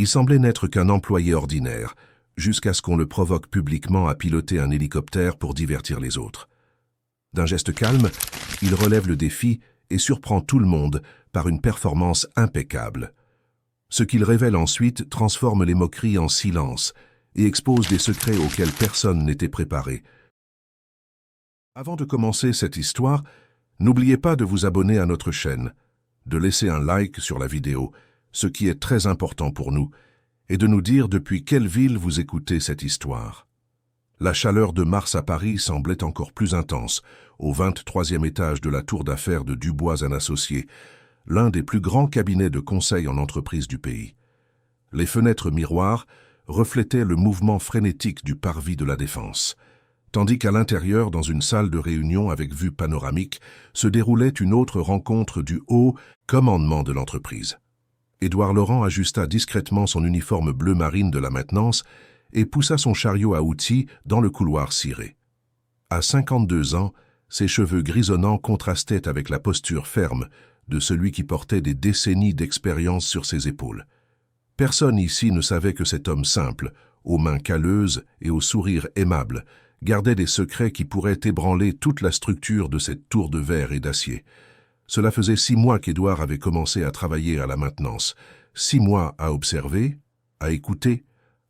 Il semblait n'être qu'un employé ordinaire, jusqu'à ce qu'on le provoque publiquement à piloter un hélicoptère pour divertir les autres. D'un geste calme, il relève le défi et surprend tout le monde par une performance impeccable. Ce qu'il révèle ensuite transforme les moqueries en silence et expose des secrets auxquels personne n'était préparé. Avant de commencer cette histoire, n'oubliez pas de vous abonner à notre chaîne, de laisser un like sur la vidéo, ce qui est très important pour nous, et de nous dire depuis quelle ville vous écoutez cette histoire. La chaleur de mars à Paris semblait encore plus intense, au 23e étage de la tour d'affaires de Dubois & Associés, l'un des plus grands cabinets de conseil en entreprise du pays. Les fenêtres miroirs reflétaient le mouvement frénétique du parvis de la Défense, tandis qu'à l'intérieur, dans une salle de réunion avec vue panoramique, se déroulait une autre rencontre du haut commandement de l'entreprise. Édouard Laurent ajusta discrètement son uniforme bleu marine de la maintenance et poussa son chariot à outils dans le couloir ciré. À 52 ans, ses cheveux grisonnants contrastaient avec la posture ferme de celui qui portait des décennies d'expérience sur ses épaules. Personne ici ne savait que cet homme simple, aux mains calleuses et au sourire aimable, gardait des secrets qui pourraient ébranler toute la structure de cette tour de verre et d'acier. Cela faisait 6 mois qu'Édouard avait commencé à travailler à la maintenance, 6 mois à observer, à écouter,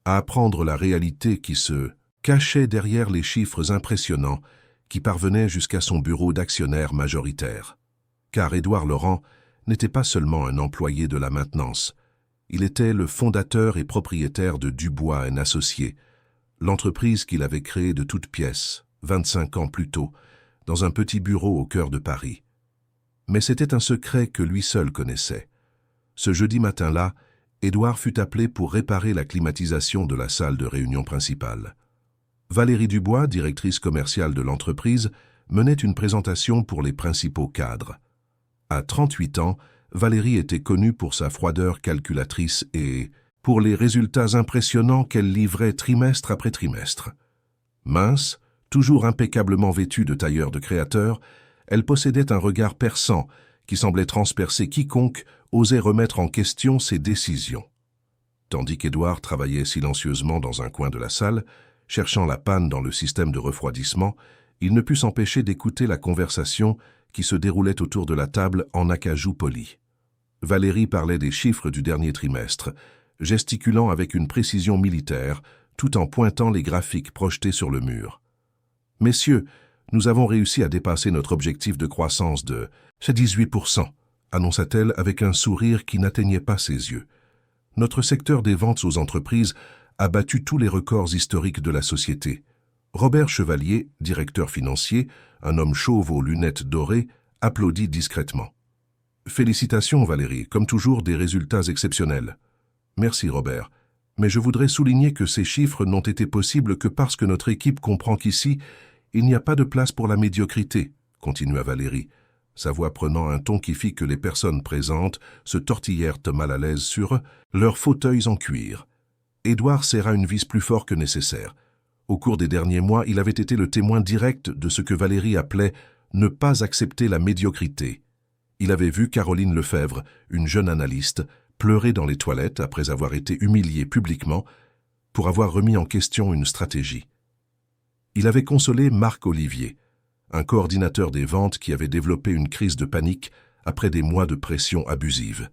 à apprendre la réalité qui se cachait derrière les chiffres impressionnants qui parvenaient jusqu'à son bureau d'actionnaire majoritaire. Car Édouard Laurent n'était pas seulement un employé de la maintenance, il était le fondateur et propriétaire de Dubois & Associés, l'entreprise qu'il avait créée de toutes pièces, 25 ans plus tôt, dans un petit bureau au cœur de Paris. Mais c'était un secret que lui seul connaissait. Ce jeudi matin-là, Édouard fut appelé pour réparer la climatisation de la salle de réunion principale. Valérie Dubois, directrice commerciale de l'entreprise, menait une présentation pour les principaux cadres. À 38 ans, Valérie était connue pour sa froideur calculatrice et pour les résultats impressionnants qu'elle livrait trimestre après trimestre. Mince, toujours impeccablement vêtue de tailleur de créateur, elle possédait un regard perçant qui semblait transpercer quiconque osait remettre en question ses décisions. Tandis qu'Édouard travaillait silencieusement dans un coin de la salle, cherchant la panne dans le système de refroidissement, il ne put s'empêcher d'écouter la conversation qui se déroulait autour de la table en acajou poli. Valérie parlait des chiffres du dernier trimestre, gesticulant avec une précision militaire, tout en pointant les graphiques projetés sur le mur. « Messieurs, nous avons réussi à dépasser notre objectif de croissance de 18%, annonça-t-elle avec un sourire qui n'atteignait pas ses yeux. Notre secteur des ventes aux entreprises a battu tous les records historiques de la société. Robert Chevalier, directeur financier, un homme chauve aux lunettes dorées, applaudit discrètement. « Félicitations Valérie, comme toujours des résultats exceptionnels. » « Merci Robert, mais je voudrais souligner que ces chiffres n'ont été possibles que parce que notre équipe comprend qu'ici, il n'y a pas de place pour la médiocrité, continua Valérie, sa voix prenant un ton qui fit que les personnes présentes se tortillèrent mal à l'aise sur leurs fauteuils en cuir. Édouard serra une vis plus fort que nécessaire. Au cours des derniers mois, il avait été le témoin direct de ce que Valérie appelait « ne pas accepter la médiocrité ». Il avait vu Caroline Lefebvre, une jeune analyste, pleurer dans les toilettes après avoir été humiliée publiquement pour avoir remis en question une stratégie. Il avait consolé Marc Olivier, un coordinateur des ventes qui avait développé une crise de panique après des mois de pression abusive.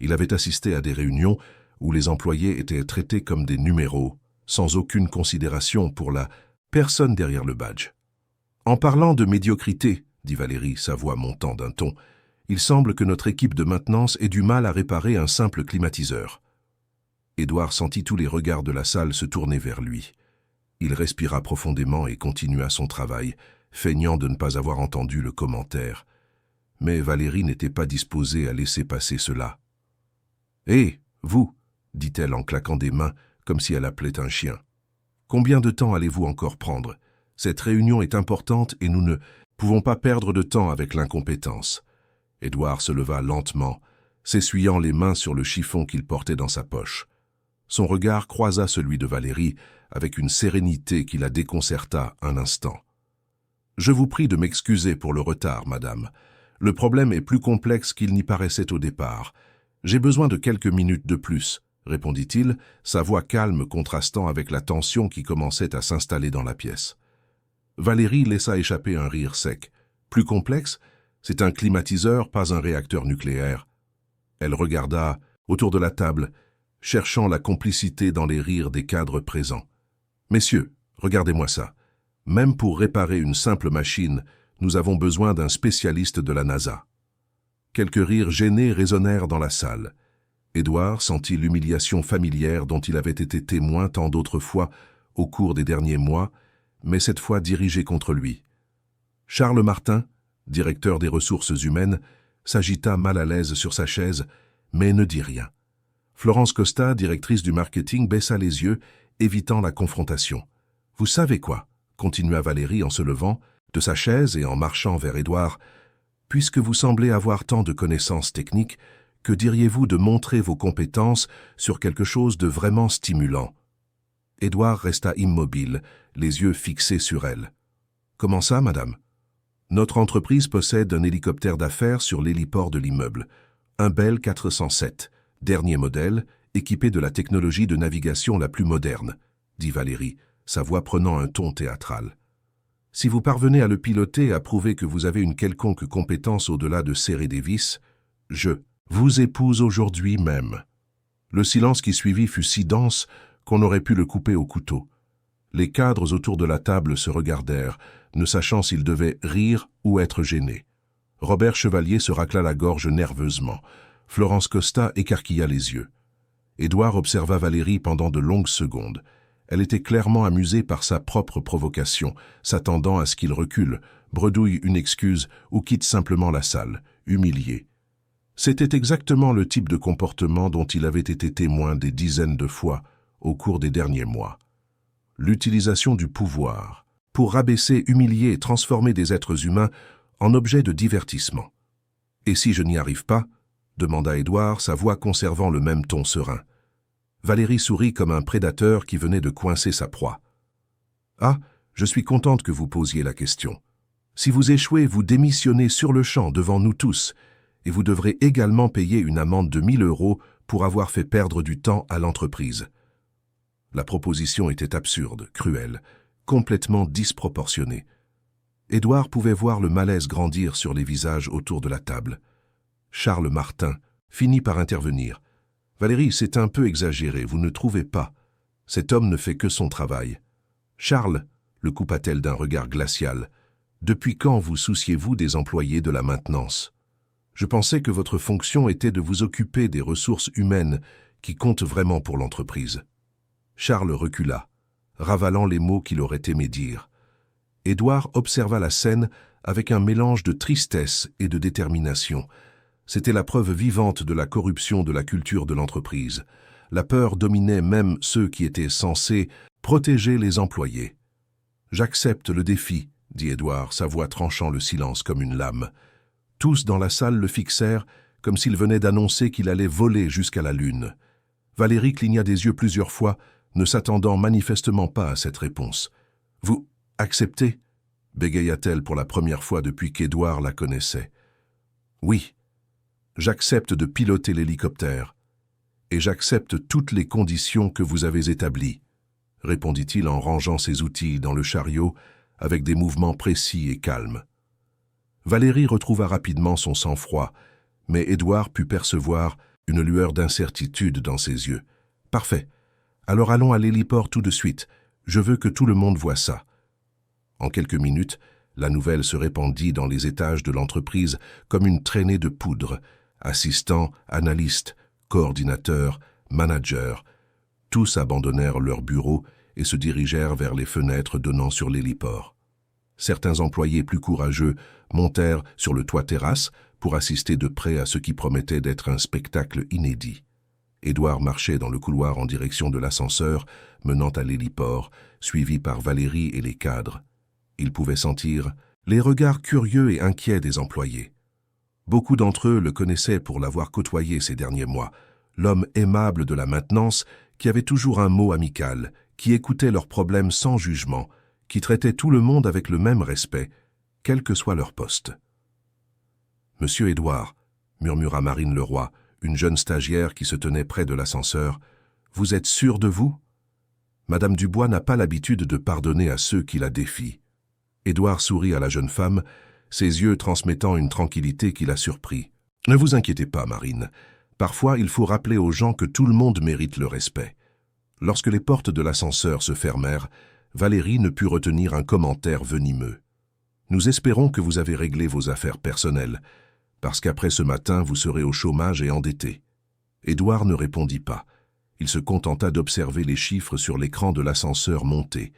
Il avait assisté à des réunions où les employés étaient traités comme des numéros, sans aucune considération pour la personne derrière le badge. « En parlant de médiocrité, dit Valérie, sa voix montant d'un ton, il semble que notre équipe de maintenance ait du mal à réparer un simple climatiseur. » Édouard sentit tous les regards de la salle se tourner vers lui. Il respira profondément et continua son travail, feignant de ne pas avoir entendu le commentaire. Mais Valérie n'était pas disposée à laisser passer cela. « Hé, vous !» dit-elle en claquant des mains, comme si elle appelait un chien. « Combien de temps allez-vous encore prendre? Cette réunion est importante et nous ne pouvons pas perdre de temps avec l'incompétence. » Édouard se leva lentement, s'essuyant les mains sur le chiffon qu'il portait dans sa poche. Son regard croisa celui de Valérie avec une sérénité qui la déconcerta un instant. « Je vous prie de m'excuser pour le retard, madame. Le problème est plus complexe qu'il n'y paraissait au départ. J'ai besoin de quelques minutes de plus. répondit-il, sa voix calme contrastant avec la tension qui commençait à s'installer dans la pièce. Valérie laissa échapper un rire sec. Plus complexe, c'est un climatiseur, pas un réacteur nucléaire. Elle regarda autour de la table, cherchant la complicité dans les rires des cadres présents. « Messieurs, regardez-moi ça. Même pour réparer une simple machine, nous avons besoin d'un spécialiste de la NASA. » Quelques rires gênés résonnèrent dans la salle. Édouard sentit l'humiliation familière dont il avait été témoin tant d'autres fois au cours des derniers mois, mais cette fois dirigée contre lui. Charles Martin, directeur des ressources humaines, s'agita mal à l'aise sur sa chaise, mais ne dit rien. Florence Costa, directrice du marketing, baissa les yeux, évitant la confrontation. « Vous savez quoi ?» continua Valérie en se levant de sa chaise et en marchant vers Édouard. « Puisque vous semblez avoir tant de connaissances techniques, que diriez-vous de montrer vos compétences sur quelque chose de vraiment stimulant ?» Édouard resta immobile, les yeux fixés sur elle. « Comment ça, madame ?» « Notre entreprise possède un hélicoptère d'affaires sur l'héliport de l'immeuble, un Bell 407, dernier modèle, équipé de la technologie de navigation la plus moderne, » dit Valérie, sa voix prenant un ton théâtral. « Si vous parvenez à le piloter et à prouver que vous avez une quelconque compétence au-delà de serrer des vis, je vous épouse aujourd'hui même. » Le silence qui suivit fut si dense qu'on aurait pu le couper au couteau. Les cadres autour de la table se regardèrent, ne sachant s'ils devaient rire ou être gênés. Robert Chevalier se racla la gorge nerveusement. Florence Costa écarquilla les yeux. Édouard observa Valérie pendant de longues secondes. Elle était clairement amusée par sa propre provocation, s'attendant à ce qu'il recule, bredouille une excuse ou quitte simplement la salle, humilié. C'était exactement le type de comportement dont il avait été témoin des dizaines de fois au cours des derniers mois. L'utilisation du pouvoir pour rabaisser, humilier et transformer des êtres humains en objets de divertissement. « Et si je n'y arrive pas ?» demanda Édouard, sa voix conservant le même ton serein. Valérie sourit comme un prédateur qui venait de coincer sa proie. « Ah, je suis contente que vous posiez la question. Si vous échouez, vous démissionnez sur le champ devant nous tous, et vous devrez également payer une amende de 1 000 € pour avoir fait perdre du temps à l'entreprise. » La proposition était absurde, cruelle, complètement disproportionnée. Édouard pouvait voir le malaise grandir sur les visages autour de la table. Charles Martin finit par intervenir. « Valérie, c'est un peu exagéré, vous ne trouvez pas? Cet homme ne fait que son travail. »« Charles, » le coupa-t-elle d'un regard glacial, « depuis quand vous souciez-vous des employés de la maintenance? Je pensais que votre fonction était de vous occuper des ressources humaines qui comptent vraiment pour l'entreprise. » Charles recula, ravalant les mots qu'il aurait aimé dire. Édouard observa la scène avec un mélange de tristesse et de détermination. C'était la preuve vivante de la corruption de la culture de l'entreprise. La peur dominait même ceux qui étaient censés protéger les employés. « J'accepte le défi, » dit Édouard, sa voix tranchant le silence comme une lame. Tous dans la salle le fixèrent comme s'il venait d'annoncer qu'il allait voler jusqu'à la lune. Valérie cligna des yeux plusieurs fois, ne s'attendant manifestement pas à cette réponse. « Vous acceptez ?» bégaya-t-elle pour la première fois depuis qu'Édouard la connaissait. « Oui, j'accepte de piloter l'hélicoptère, et j'accepte toutes les conditions que vous avez établies, » répondit-il en rangeant ses outils dans le chariot avec des mouvements précis et calmes. Valérie retrouva rapidement son sang-froid, mais Édouard put percevoir une lueur d'incertitude dans ses yeux. « Parfait. Alors allons à l'héliport tout de suite. Je veux que tout le monde voie ça. » En quelques minutes, la nouvelle se répandit dans les étages de l'entreprise comme une traînée de poudre. Assistants, analystes, coordinateurs, managers, tous abandonnèrent leurs bureaux et se dirigèrent vers les fenêtres donnant sur l'héliport. Certains employés plus courageux montèrent sur le toit-terrasse pour assister de près à ce qui promettait d'être un spectacle inédit. Édouard marchait dans le couloir en direction de l'ascenseur menant à l'héliport, suivi par Valérie et les cadres. Il pouvait sentir les regards curieux et inquiets des employés. Beaucoup d'entre eux le connaissaient pour l'avoir côtoyé ces derniers mois, l'homme aimable de la maintenance qui avait toujours un mot amical, qui écoutait leurs problèmes sans jugement, qui traitait tout le monde avec le même respect, quel que soit leur poste. « Monsieur Édouard, » murmura Marine Leroy, une jeune stagiaire qui se tenait près de l'ascenseur, Vous êtes sûr de vous? Madame Dubois n'a pas l'habitude de pardonner à ceux qui la défient. Édouard sourit à la jeune femme, ses yeux transmettant une tranquillité qui la surprit. Ne vous inquiétez pas, Marine. Parfois, il faut rappeler aux gens que tout le monde mérite le respect. Lorsque les portes de l'ascenseur se fermèrent, Valérie ne put retenir un commentaire venimeux. Nous espérons que vous avez réglé vos affaires personnelles, parce qu'après ce matin, vous serez au chômage et endetté. Édouard ne répondit pas. Il se contenta d'observer les chiffres sur l'écran de l'ascenseur monter.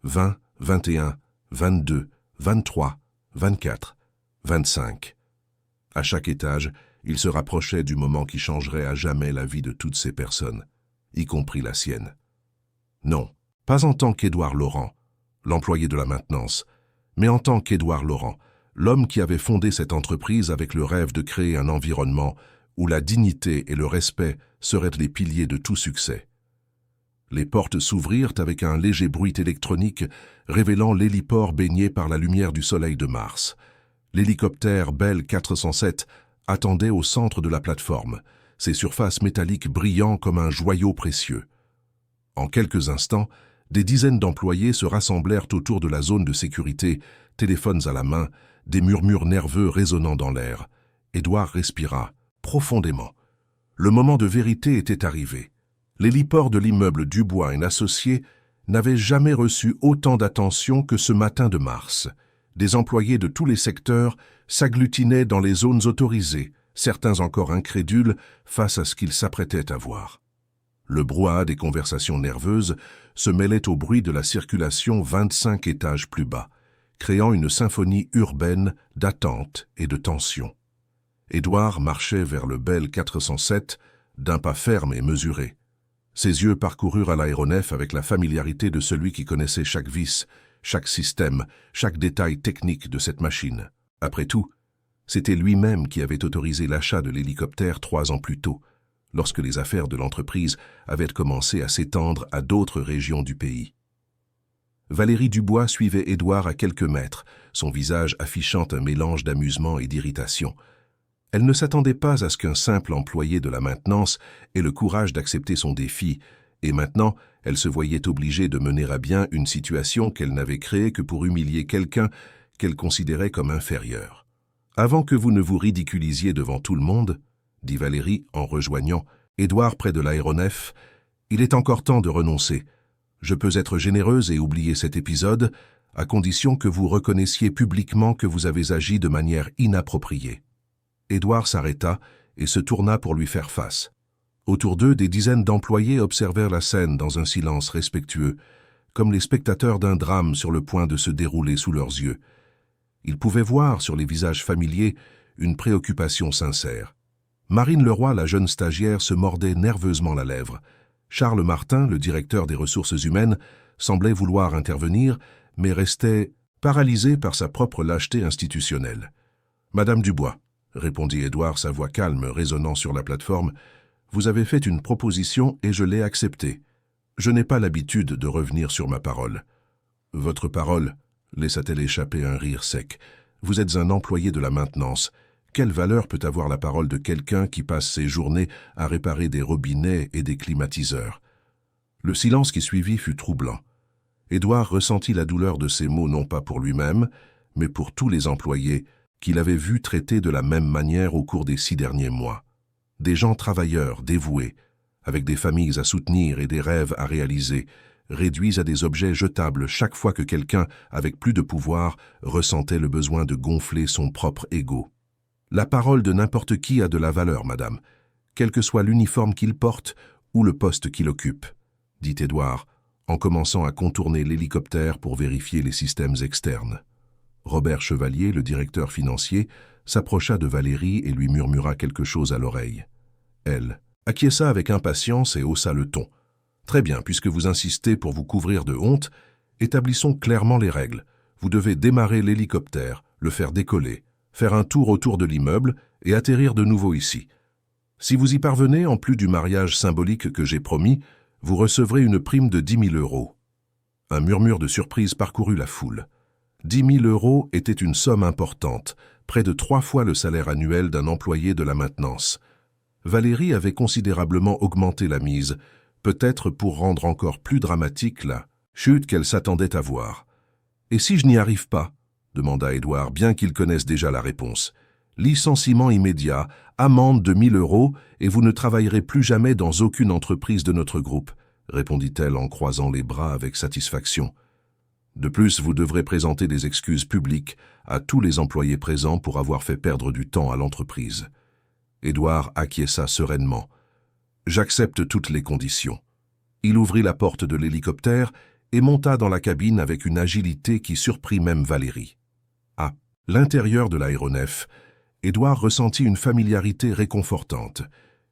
20, 21, 22, 23, 24, 25. À chaque étage, il se rapprochait du moment qui changerait à jamais la vie de toutes ces personnes, y compris la sienne. Non, pas en tant qu'Édouard Laurent, l'employé de la maintenance, mais en tant qu'Édouard Laurent, l'homme qui avait fondé cette entreprise avec le rêve de créer un environnement où la dignité et le respect seraient les piliers de tout succès. Les portes s'ouvrirent avec un léger bruit électronique révélant l'héliport baigné par la lumière du soleil de Mars. L'hélicoptère Bell 407 attendait au centre de la plateforme, ses surfaces métalliques brillant comme un joyau précieux. En quelques instants, des dizaines d'employés se rassemblèrent autour de la zone de sécurité, téléphones à la main, des murmures nerveux résonnant dans l'air. Édouard respira profondément. Le moment de vérité était arrivé. L'héliport de l'immeuble Dubois & Associés n'avait jamais reçu autant d'attention que ce matin de mars. Des employés de tous les secteurs s'agglutinaient dans les zones autorisées, certains encore incrédules face à ce qu'ils s'apprêtaient à voir. Le brouhaha des conversations nerveuses se mêlait au bruit de la circulation 25 étages plus bas, créant une symphonie urbaine d'attente et de tension. Édouard marchait vers le Bell 407 d'un pas ferme et mesuré. Ses yeux parcoururent à l'aéronef avec la familiarité de celui qui connaissait chaque vis, chaque système, chaque détail technique de cette machine. Après tout, c'était lui-même qui avait autorisé l'achat de l'hélicoptère 3 ans plus tôt, lorsque les affaires de l'entreprise avaient commencé à s'étendre à d'autres régions du pays. Valérie Dubois suivait Édouard à quelques mètres, son visage affichant un mélange d'amusement et d'irritation. Elle ne s'attendait pas à ce qu'un simple employé de la maintenance ait le courage d'accepter son défi, et maintenant, elle se voyait obligée de mener à bien une situation qu'elle n'avait créée que pour humilier quelqu'un qu'elle considérait comme inférieur. « Avant que vous ne vous ridiculisiez devant tout le monde, » dit Valérie en rejoignant Édouard près de l'aéronef, « il est encore temps de renoncer. Je peux être généreuse et oublier cet épisode, à condition que vous reconnaissiez publiquement que vous avez agi de manière inappropriée. » Édouard s'arrêta et se tourna pour lui faire face. Autour d'eux, des dizaines d'employés observèrent la scène dans un silence respectueux, comme les spectateurs d'un drame sur le point de se dérouler sous leurs yeux. Ils pouvaient voir sur les visages familiers une préoccupation sincère. Marine Leroy, la jeune stagiaire, se mordait nerveusement la lèvre. Charles Martin, le directeur des ressources humaines, semblait vouloir intervenir, mais restait paralysé par sa propre lâcheté institutionnelle. « Madame Dubois, » répondit Édouard, sa voix calme résonnant sur la plateforme, « vous avez fait une proposition et je l'ai acceptée. Je n'ai pas l'habitude de revenir sur ma parole. »« Votre parole » laissa-t-elle échapper un rire sec. « Vous êtes un employé de la maintenance. Quelle valeur peut avoir la parole de quelqu'un qui passe ses journées à réparer des robinets et des climatiseurs ?» Le silence qui suivit fut troublant. Édouard ressentit la douleur de ces mots non pas pour lui-même, mais pour tous les employés qu'il avait vus traités de la même manière au cours des 6 derniers mois. Des gens travailleurs, dévoués, avec des familles à soutenir et des rêves à réaliser, réduits à des objets jetables chaque fois que quelqu'un, avec plus de pouvoir, ressentait le besoin de gonfler son propre ego. « La parole de n'importe qui a de la valeur, madame, quel que soit l'uniforme qu'il porte ou le poste qu'il occupe, » dit Édouard, en commençant à contourner l'hélicoptère pour vérifier les systèmes externes. Robert Chevalier, le directeur financier, s'approcha de Valérie et lui murmura quelque chose à l'oreille. Elle acquiesça avec impatience et haussa le ton. « Très bien, puisque vous insistez pour vous couvrir de honte, établissons clairement les règles. Vous devez démarrer l'hélicoptère, le faire décoller, faire un tour autour de l'immeuble et atterrir de nouveau ici. Si vous y parvenez, en plus du mariage symbolique que j'ai promis, vous recevrez une prime de 10 000 €. Un murmure de surprise parcourut la foule. 10 000 € était une somme importante, près de 3 fois le salaire annuel d'un employé de la maintenance. Valérie avait considérablement augmenté la mise, peut-être pour rendre encore plus dramatique la chute qu'elle s'attendait à voir. « Et si je n'y arrive pas ?» demanda Édouard, bien qu'il connaisse déjà la réponse. « Licenciement immédiat, amende de 1 000 € et vous ne travaillerez plus jamais dans aucune entreprise de notre groupe, » répondit-elle en croisant les bras avec satisfaction. « De plus, vous devrez présenter des excuses publiques à tous les employés présents pour avoir fait perdre du temps à l'entreprise. » Édouard acquiesça sereinement. « J'accepte toutes les conditions. » Il ouvrit la porte de l'hélicoptère et monta dans la cabine avec une agilité qui surprit même Valérie. À l'intérieur de l'aéronef, Édouard ressentit une familiarité réconfortante.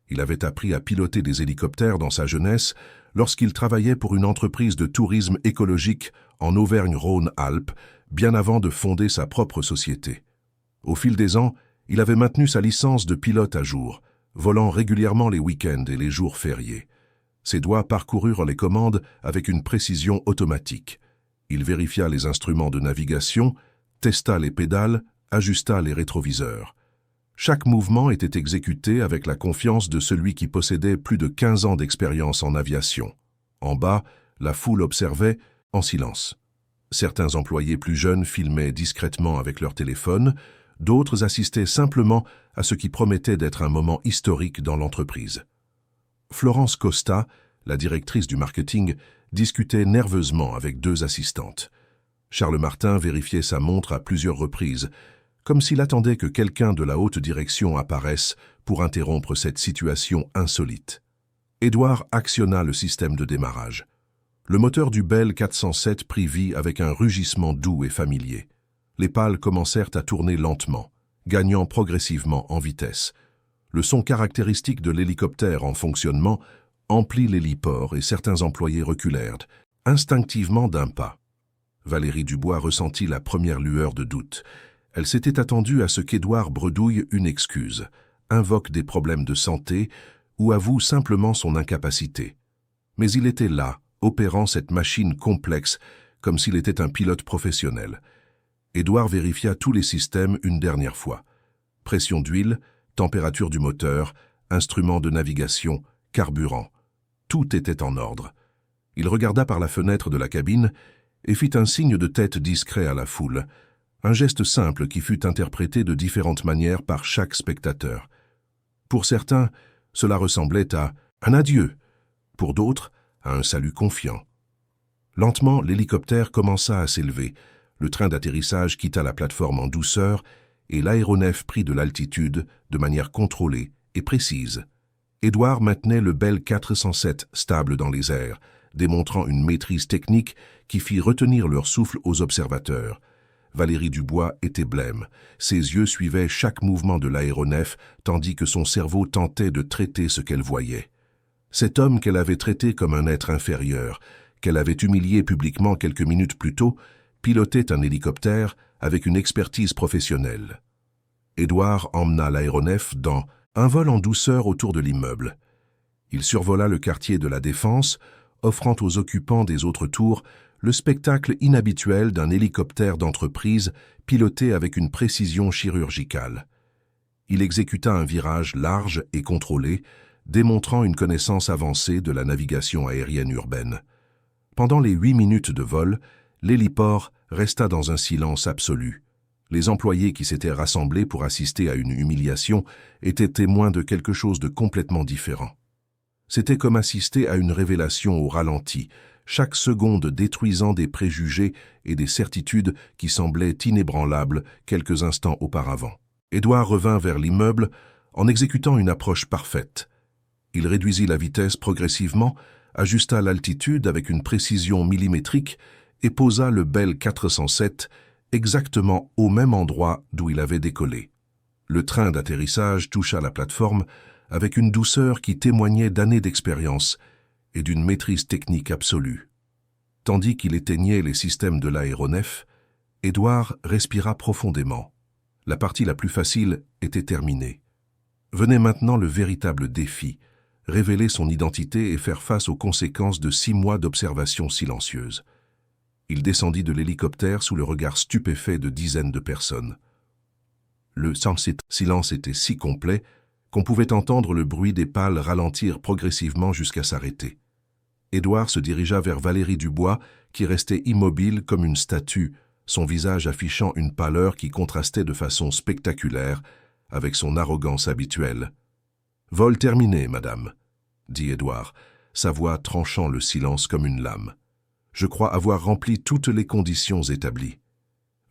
Il avait appris à piloter des hélicoptères dans sa jeunesse lorsqu'il travaillait pour une entreprise de tourisme écologique en Auvergne-Rhône-Alpes, bien avant de fonder sa propre société. Au fil des ans, il avait maintenu sa licence de pilote à jour, volant régulièrement les week-ends et les jours fériés. Ses doigts parcoururent les commandes avec une précision automatique. Il vérifia les instruments de navigation, testa les pédales, ajusta les rétroviseurs. Chaque mouvement était exécuté avec la confiance de celui qui possédait plus de 15 ans d'expérience en aviation. En bas, la foule observait, en silence. Certains employés plus jeunes filmaient discrètement avec leur téléphone, d'autres assistaient simplement à ce qui promettait d'être un moment historique dans l'entreprise. Florence Costa, la directrice du marketing, discutait nerveusement avec 2 assistantes. Charles Martin vérifiait sa montre à plusieurs reprises, comme s'il attendait que quelqu'un de la haute direction apparaisse pour interrompre cette situation insolite. Édouard actionna le système de démarrage. Le moteur du Bell 407 prit vie avec un rugissement doux et familier. Les pales commencèrent à tourner lentement, gagnant progressivement en vitesse. Le son caractéristique de l'hélicoptère en fonctionnement emplit l'héliport et certains employés reculèrent, instinctivement d'un pas. Valérie Dubois ressentit la première lueur de doute. Elle s'était attendue à ce qu'Édouard bredouille une excuse, invoque des problèmes de santé ou avoue simplement son incapacité. Mais il était là, opérant cette machine complexe, comme s'il était un pilote professionnel. Édouard vérifia tous les systèmes une dernière fois. Pression d'huile, température du moteur, instruments de navigation, carburant. Tout était en ordre. Il regarda par la fenêtre de la cabine et fit un signe de tête discret à la foule, un geste simple qui fut interprété de différentes manières par chaque spectateur. Pour certains, cela ressemblait à un adieu, pour d'autres, à un salut confiant. Lentement, l'hélicoptère commença à s'élever, le train d'atterrissage quitta la plateforme en douceur et l'aéronef prit de l'altitude de manière contrôlée et précise. Édouard maintenait le Bell 407 stable dans les airs, démontrant une maîtrise technique qui fit retenir leur souffle aux observateurs. Valérie Dubois était blême. Ses yeux suivaient chaque mouvement de l'aéronef, tandis que son cerveau tentait de traiter ce qu'elle voyait. Cet homme qu'elle avait traité comme un être inférieur, qu'elle avait humilié publiquement quelques minutes plus tôt, pilotait un hélicoptère avec une expertise professionnelle. Édouard emmena l'aéronef dans un vol en douceur autour de l'immeuble. Il survola le quartier de la Défense, offrant aux occupants des autres tours le spectacle inhabituel d'un hélicoptère d'entreprise piloté avec une précision chirurgicale. Il exécuta un virage large et contrôlé, démontrant une connaissance avancée de la navigation aérienne urbaine. Pendant les 8 minutes de vol, l'héliport resta dans un silence absolu. Les employés qui s'étaient rassemblés pour assister à une humiliation étaient témoins de quelque chose de complètement différent. C'était comme assister à une révélation au ralenti, chaque seconde détruisant des préjugés et des certitudes qui semblaient inébranlables quelques instants auparavant. Édouard revint vers l'immeuble en exécutant une approche parfaite. Il réduisit la vitesse progressivement, ajusta l'altitude avec une précision millimétrique et posa le Bell 407 exactement au même endroit d'où il avait décollé. Le train d'atterrissage toucha la plateforme avec une douceur qui témoignait d'années d'expérience et d'une maîtrise technique absolue. Tandis qu'il éteignait les systèmes de l'aéronef, Édouard respira profondément. La partie la plus facile était terminée. Venait maintenant le véritable défi, révéler son identité et faire face aux conséquences de 6 mois d'observation silencieuse. Il descendit de l'hélicoptère sous le regard stupéfait de dizaines de personnes. Le silence était si complet qu'on pouvait entendre le bruit des pales ralentir progressivement jusqu'à s'arrêter. Édouard se dirigea vers Valérie Dubois, qui restait immobile comme une statue, son visage affichant une pâleur qui contrastait de façon spectaculaire avec son arrogance habituelle. « Vol terminé, madame, » dit Édouard, sa voix tranchant le silence comme une lame. « Je crois avoir rempli toutes les conditions établies. »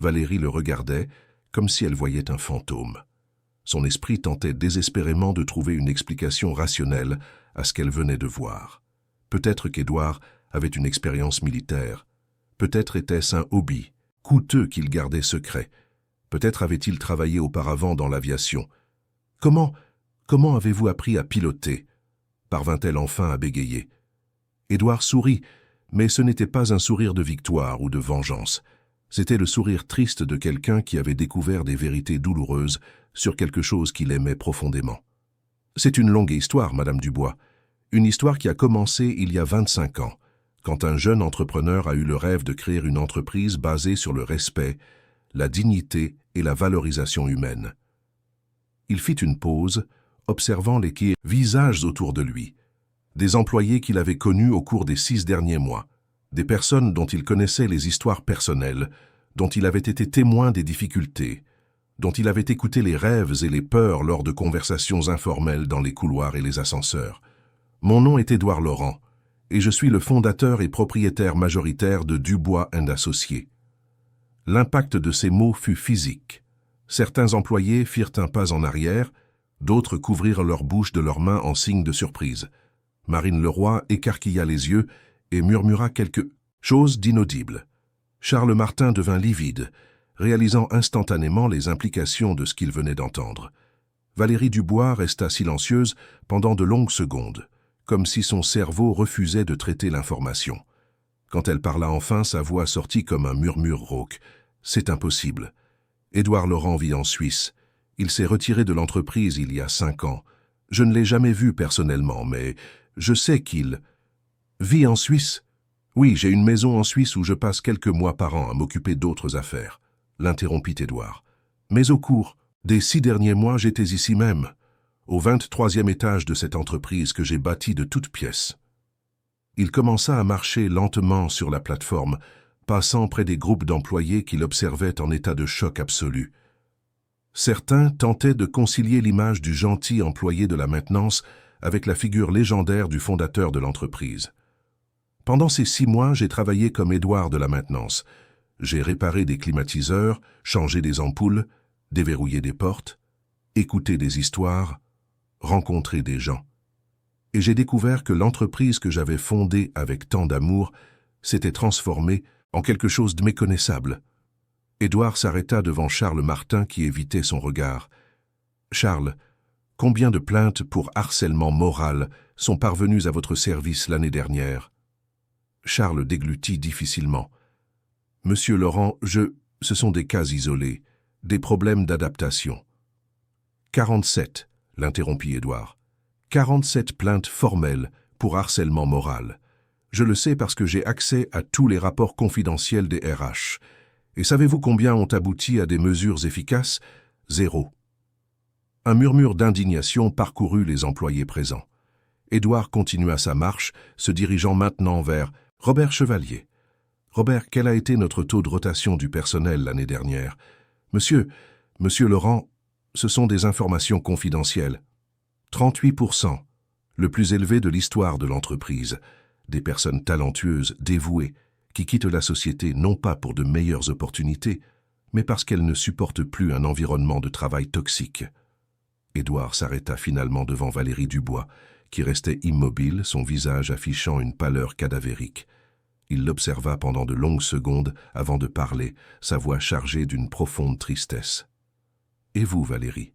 Valérie le regardait comme si elle voyait un fantôme. Son esprit tentait désespérément de trouver une explication rationnelle à ce qu'elle venait de voir. Peut-être qu'Édouard avait une expérience militaire. Peut-être était-ce un hobby, coûteux qu'il gardait secret. Peut-être avait-il travaillé auparavant dans l'aviation. « Comment avez-vous appris à piloter ?» parvint-elle enfin à bégayer. Édouard sourit, mais ce n'était pas un sourire de victoire ou de vengeance. C'était le sourire triste de quelqu'un qui avait découvert des vérités douloureuses sur quelque chose qu'il aimait profondément. « C'est une longue histoire, Madame Dubois. Une histoire qui a commencé il y a 25 ans, quand un jeune entrepreneur a eu le rêve de créer une entreprise basée sur le respect, la dignité et la valorisation humaine. » Il fit une pause, observant les visages autour de lui, des employés qu'il avait connus au cours des 6 derniers mois, des personnes dont il connaissait les histoires personnelles, dont il avait été témoin des difficultés, dont il avait écouté les rêves et les peurs lors de conversations informelles dans les couloirs et les ascenseurs. « Mon nom est Édouard Laurent, et je suis le fondateur et propriétaire majoritaire de Dubois & Associés. » L'impact de ces mots fut physique. Certains employés firent un pas en arrière, d'autres couvrirent leur bouche de leurs mains en signe de surprise. Marine Leroy écarquilla les yeux et murmura quelque chose d'inaudible. Charles Martin devint livide, réalisant instantanément les implications de ce qu'il venait d'entendre. Valérie Dubois resta silencieuse pendant de longues secondes, comme si son cerveau refusait de traiter l'information. Quand elle parla enfin, sa voix sortit comme un murmure rauque. « C'est impossible. Édouard Laurent vit en Suisse. Il s'est retiré de l'entreprise il y a 5 ans. Je ne l'ai jamais vu personnellement, mais je sais qu'il vit en Suisse. Oui, j'ai une maison en Suisse où je passe quelques mois par an à m'occuper d'autres affaires. » L'interrompit Édouard. « Mais au cours des 6 derniers mois, j'étais ici même, au 23e étage de cette entreprise que j'ai bâtie de toutes pièces. » Il commença à marcher lentement sur la plateforme, passant près des groupes d'employés qui l'observaient en état de choc absolu. Certains tentaient de concilier l'image du gentil employé de la maintenance avec la figure légendaire du fondateur de l'entreprise. Pendant ces 6 mois, j'ai travaillé comme Édouard de la maintenance. J'ai réparé des climatiseurs, changé des ampoules, déverrouillé des portes, écouté des histoires, rencontré des gens. Et j'ai découvert que l'entreprise que j'avais fondée avec tant d'amour s'était transformée en quelque chose de méconnaissable. Édouard s'arrêta devant Charles Martin qui évitait son regard. « Charles, combien de plaintes pour harcèlement moral sont parvenues à votre service l'année dernière ?» Charles déglutit difficilement. « Monsieur Laurent, ce sont des cas isolés, des problèmes d'adaptation. »« 47, l'interrompit Édouard. 47 plaintes formelles pour harcèlement moral. Je le sais parce que j'ai accès à tous les rapports confidentiels des RH. Et savez-vous combien ont abouti à des mesures efficaces? 0. » Un murmure d'indignation parcourut les employés présents. Édouard continua sa marche, se dirigeant maintenant vers Robert Chevalier. « Robert, quel a été notre taux de rotation du personnel l'année dernière? » « Monsieur Laurent, ce sont des informations confidentielles. » 38%, le plus élevé de l'histoire de l'entreprise. Des personnes talentueuses, dévouées, qui quittent la société non pas pour de meilleures opportunités, mais parce qu'elles ne supportent plus un environnement de travail toxique. Édouard s'arrêta finalement devant Valérie Dubois, qui restait immobile, son visage affichant une pâleur cadavérique. Il l'observa pendant de longues secondes avant de parler, sa voix chargée d'une profonde tristesse. « Et vous, Valérie?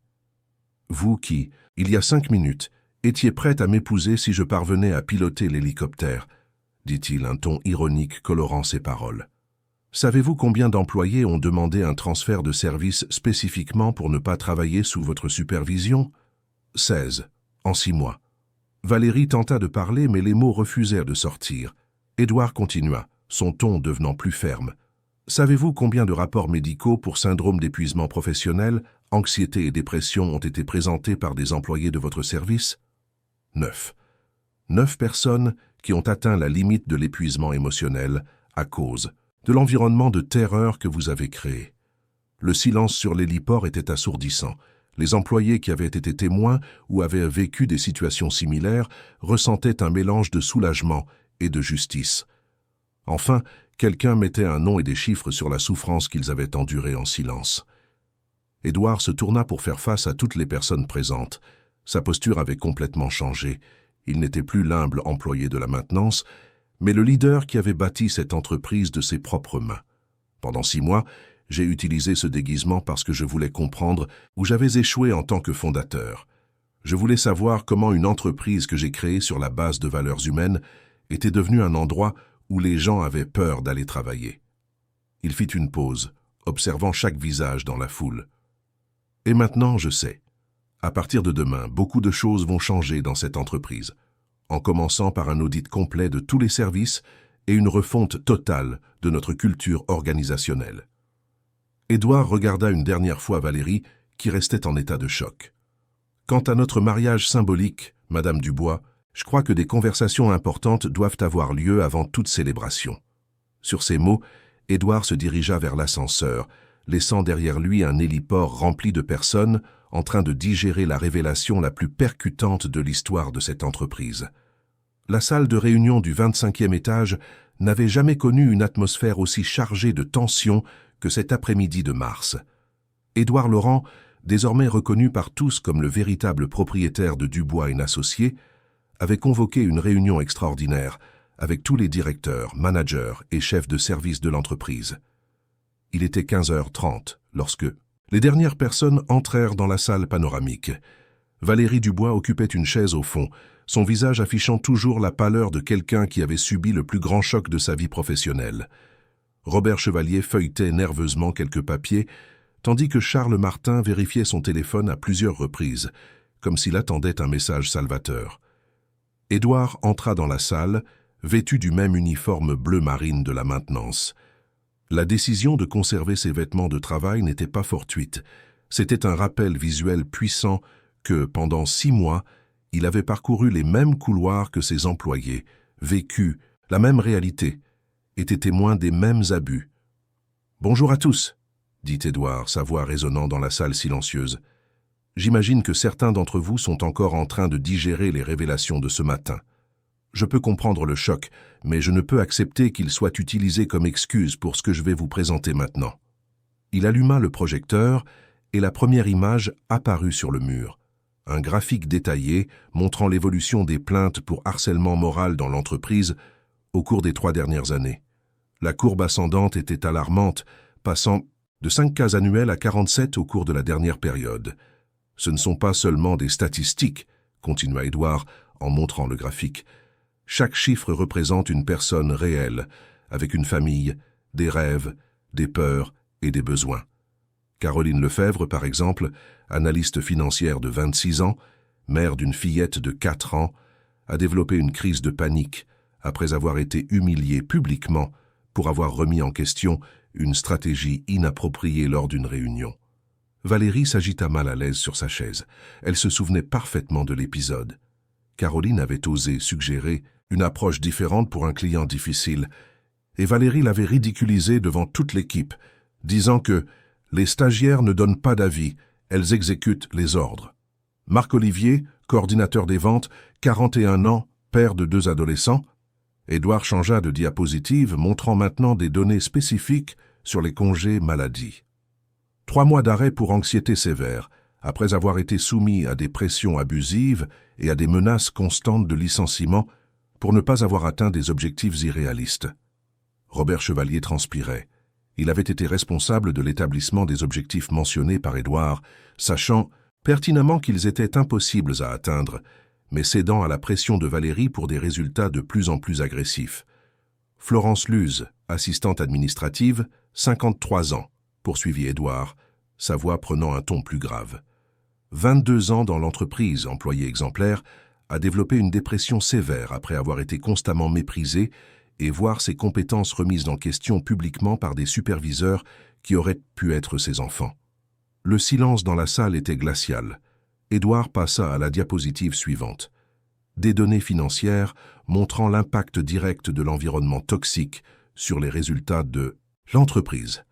Vous qui, il y a 5 minutes, étiez prête à m'épouser si je parvenais à piloter l'hélicoptère, » dit-il, un ton ironique colorant ses paroles. « Savez-vous combien d'employés ont demandé un transfert de service spécifiquement pour ne pas travailler sous votre supervision? 16, en 6 mois. » Valérie tenta de parler, mais les mots refusèrent de sortir. Édouard continua, son ton devenant plus ferme. « Savez-vous combien de rapports médicaux pour syndrome d'épuisement professionnel, anxiété et dépression ont été présentés par des employés de votre service? 9. 9 personnes qui ont atteint la limite de l'épuisement émotionnel à cause de l'environnement de terreur que vous avez créé. Le silence sur l'héliport était assourdissant. Les employés qui avaient été témoins ou avaient vécu des situations similaires ressentaient un mélange de soulagement et de justice. Enfin, quelqu'un mettait un nom et des chiffres sur la souffrance qu'ils avaient endurée en silence. Édouard se tourna pour faire face à toutes les personnes présentes. Sa posture avait complètement changé. Il n'était plus l'humble employé de la maintenance, mais le leader qui avait bâti cette entreprise de ses propres mains. Pendant 6 mois, j'ai utilisé ce déguisement parce que je voulais comprendre où j'avais échoué en tant que fondateur. Je voulais savoir comment une entreprise que j'ai créée sur la base de valeurs humaines était devenue un endroit où les gens avaient peur d'aller travailler. Il fit une pause, observant chaque visage dans la foule. Et maintenant, je sais. À partir de demain, beaucoup de choses vont changer dans cette entreprise, en commençant par un audit complet de tous les services et une refonte totale de notre culture organisationnelle. Édouard regarda une dernière fois Valérie, qui restait en état de choc. Quant à notre mariage symbolique, Madame Dubois, je crois que des conversations importantes doivent avoir lieu avant toute célébration. Sur ces mots, Édouard se dirigea vers l'ascenseur, laissant derrière lui un héliport rempli de personnes en train de digérer la révélation la plus percutante de l'histoire de cette entreprise. La salle de réunion du 25e étage n'avait jamais connu une atmosphère aussi chargée de tension que cet après-midi de mars. Édouard Laurent, désormais reconnu par tous comme le véritable propriétaire de Dubois & Associés, avait convoqué une réunion extraordinaire avec tous les directeurs, managers et chefs de service de l'entreprise. Il était 15h30 lorsque les dernières personnes entrèrent dans la salle panoramique. Valérie Dubois occupait une chaise au fond, son visage affichant toujours la pâleur de quelqu'un qui avait subi le plus grand choc de sa vie professionnelle. Robert Chevalier feuilletait nerveusement quelques papiers, tandis que Charles Martin vérifiait son téléphone à plusieurs reprises, comme s'il attendait un message salvateur. Édouard entra dans la salle, vêtu du même uniforme bleu marine de la maintenance. La décision de conserver ses vêtements de travail n'était pas fortuite. C'était un rappel visuel puissant que, pendant 6 mois, il avait parcouru les mêmes couloirs que ses employés, vécu la même réalité, était témoin des mêmes abus. « Bonjour à tous », dit Édouard, sa voix résonnant dans la salle silencieuse. « J'imagine que certains d'entre vous sont encore en train de digérer les révélations de ce matin. Je peux comprendre le choc, mais je ne peux accepter qu'il soit utilisé comme excuse pour ce que je vais vous présenter maintenant. » Il alluma le projecteur et la première image apparut sur le mur. Un graphique détaillé montrant l'évolution des plaintes pour harcèlement moral dans l'entreprise au cours des 3 dernières années. La courbe ascendante était alarmante, passant de 5 cas annuels à 47 au cours de la dernière période. « Ce ne sont pas seulement des statistiques », continua Édouard en montrant le graphique. « Chaque chiffre représente une personne réelle, avec une famille, des rêves, des peurs et des besoins. Caroline Lefebvre, par exemple, analyste financière de 26 ans, mère d'une fillette de 4 ans, a développé une crise de panique après avoir été humiliée publiquement pour avoir remis en question une stratégie inappropriée lors d'une réunion. Valérie s'agita mal à l'aise sur sa chaise. Elle se souvenait parfaitement de l'épisode. Caroline avait osé suggérer une approche différente pour un client difficile, et Valérie l'avait ridiculisé devant toute l'équipe, disant que les stagiaires ne donnent pas d'avis, elles exécutent les ordres. Marc-Olivier, coordinateur des ventes, 41 ans, père de 2 adolescents. Édouard changea de diapositive, montrant maintenant des données spécifiques sur les congés maladie. 3 mois d'arrêt pour anxiété sévère, après avoir été soumis à des pressions abusives et à des menaces constantes de licenciement pour ne pas avoir atteint des objectifs irréalistes. Robert Chevalier transpirait. Il avait été responsable de l'établissement des objectifs mentionnés par Édouard, sachant pertinemment qu'ils étaient impossibles à atteindre, mais cédant à la pression de Valérie pour des résultats de plus en plus agressifs. Florence Luz, assistante administrative, 53 ans, poursuivit Édouard, sa voix prenant un ton plus grave. 22 ans dans l'entreprise, employé exemplaire, a développé une dépression sévère après avoir été constamment méprisé et voir ses compétences remises en question publiquement par des superviseurs qui auraient pu être ses enfants. Le silence dans la salle était glacial. Édouard passa à la diapositive suivante. des données financières montrant l'impact direct de l'environnement toxique sur les résultats de l'entreprise.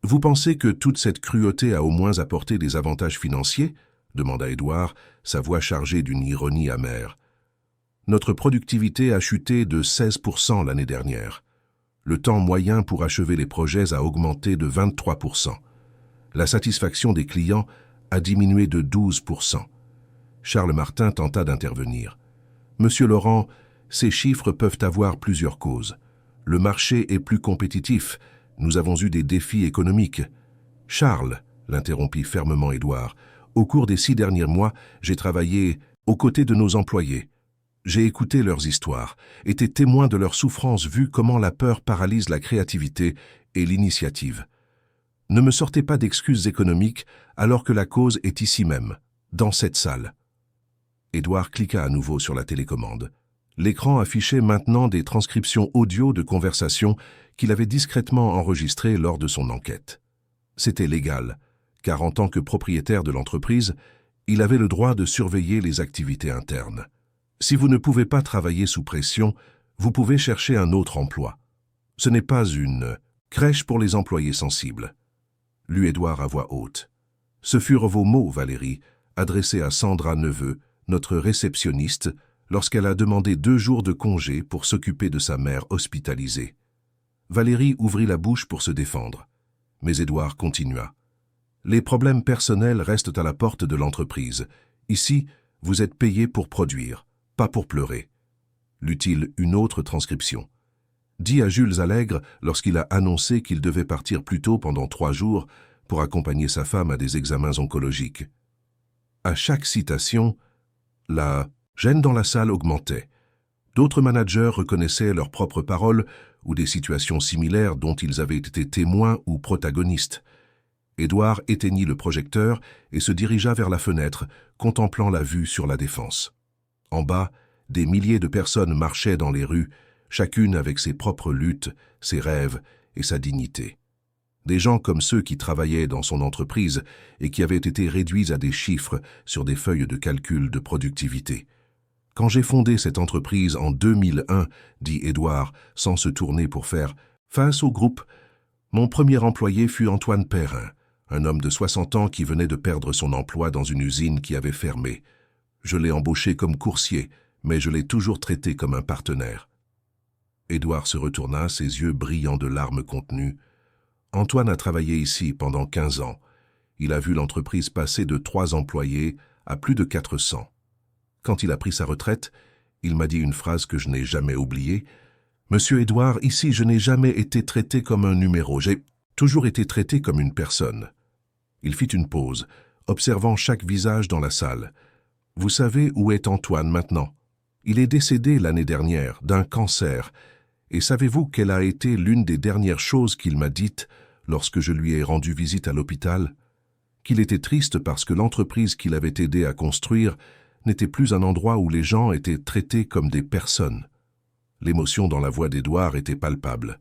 Vous pensez que toute cette cruauté a au moins apporté des avantages financiers ? Demanda Édouard, sa voix chargée d'une ironie amère. Notre productivité a chuté de 16% l'année dernière. Le temps moyen pour achever les projets a augmenté de 23%. La satisfaction des clients a diminué de 12%. Charles Martin tenta d'intervenir. Monsieur Laurent, ces chiffres peuvent avoir plusieurs causes. Le marché est plus compétitif. Nous avons eu des défis économiques. Charles, l'interrompit fermement Édouard, au cours des 6 derniers mois, j'ai travaillé aux côtés de nos employés. J'ai écouté leurs histoires, été témoin de leurs souffrances, vu comment la peur paralyse la créativité et l'initiative. Ne me sortez pas d'excuses économiques alors que la cause est ici même, dans cette salle. Édouard cliqua à nouveau sur la télécommande. L'écran affichait maintenant des transcriptions audio de conversations qu'il avait discrètement enregistrées lors de son enquête. C'était légal, car en tant que propriétaire de l'entreprise, il avait le droit de surveiller les activités internes. Si vous ne pouvez pas travailler sous pression, vous pouvez chercher un autre emploi. Ce n'est pas une crèche pour les employés sensibles. Lut Édouard à voix haute. Ce furent vos mots, Valérie, adressés à Sandra Neveu, notre réceptionniste, lorsqu'elle a demandé 2 jours de congé pour s'occuper de sa mère hospitalisée. Valérie ouvrit la bouche pour se défendre. Mais Édouard continua. Les problèmes personnels restent à la porte de l'entreprise. Ici, vous êtes payé pour produire, pas pour pleurer. Lut-il une autre transcription. Dit à Jules Allègre lorsqu'il a annoncé qu'il devait partir plus tôt pendant 3 jours pour accompagner sa femme à des examens oncologiques. À chaque citation, la gêne dans la salle augmentait. D'autres managers reconnaissaient leurs propres paroles ou des situations similaires dont ils avaient été témoins ou protagonistes. Édouard éteignit le projecteur et se dirigea vers la fenêtre, contemplant la vue sur la Défense. En bas, des milliers de personnes marchaient dans les rues, chacune avec ses propres luttes, ses rêves et sa dignité. Des gens comme ceux qui travaillaient dans son entreprise et qui avaient été réduits à des chiffres sur des feuilles de calcul de productivité. Quand j'ai fondé cette entreprise en 2001, dit Édouard, sans se tourner pour faire face au groupe, mon premier employé fut Antoine Perrin, un homme de 60 ans qui venait de perdre son emploi dans une usine qui avait fermé. Je l'ai embauché comme coursier, mais je l'ai toujours traité comme un partenaire. Édouard se retourna, ses yeux brillants de larmes contenues. Antoine a travaillé ici pendant 15 ans. Il a vu l'entreprise passer de 3 employés à plus de 400. Quand il a pris sa retraite, il m'a dit une phrase que je n'ai jamais oubliée. « Monsieur Édouard, ici je n'ai jamais été traité comme un numéro, j'ai toujours été traité comme une personne. » Il fit une pause, observant chaque visage dans la salle. « Vous savez où est Antoine maintenant? Il est décédé l'année dernière d'un cancer. Et savez-vous quelle a été l'une des dernières choses qu'il m'a dites lorsque je lui ai rendu visite à l'hôpital? Qu'il était triste parce que l'entreprise qu'il avait aidé à construire n'était plus un endroit où les gens étaient traités comme des personnes. » L'émotion dans la voix d'Édouard était palpable.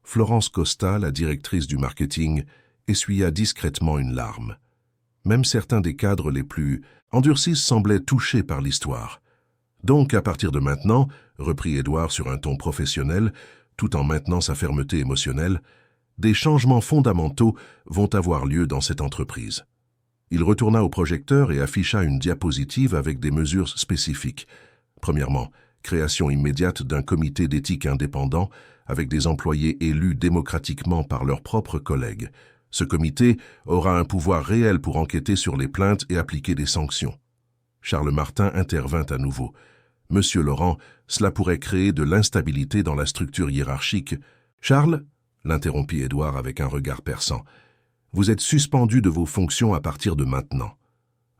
Florence Costa, la directrice du marketing, essuya discrètement une larme. Même certains des cadres les plus endurcis semblaient touchés par l'histoire. « Donc, à partir de maintenant, reprit Édouard sur un ton professionnel, tout en maintenant sa fermeté émotionnelle, des changements fondamentaux vont avoir lieu dans cette entreprise. » Il retourna au projecteur et afficha une diapositive avec des mesures spécifiques. Premièrement, création immédiate d'un comité d'éthique indépendant avec des employés élus démocratiquement par leurs propres collègues. Ce comité aura un pouvoir réel pour enquêter sur les plaintes et appliquer des sanctions. Charles Martin intervint à nouveau. « Monsieur Laurent, cela pourrait créer de l'instabilité dans la structure hiérarchique. »« Charles » l'interrompit Édouard avec un regard perçant. « Vous êtes suspendu de vos fonctions à partir de maintenant.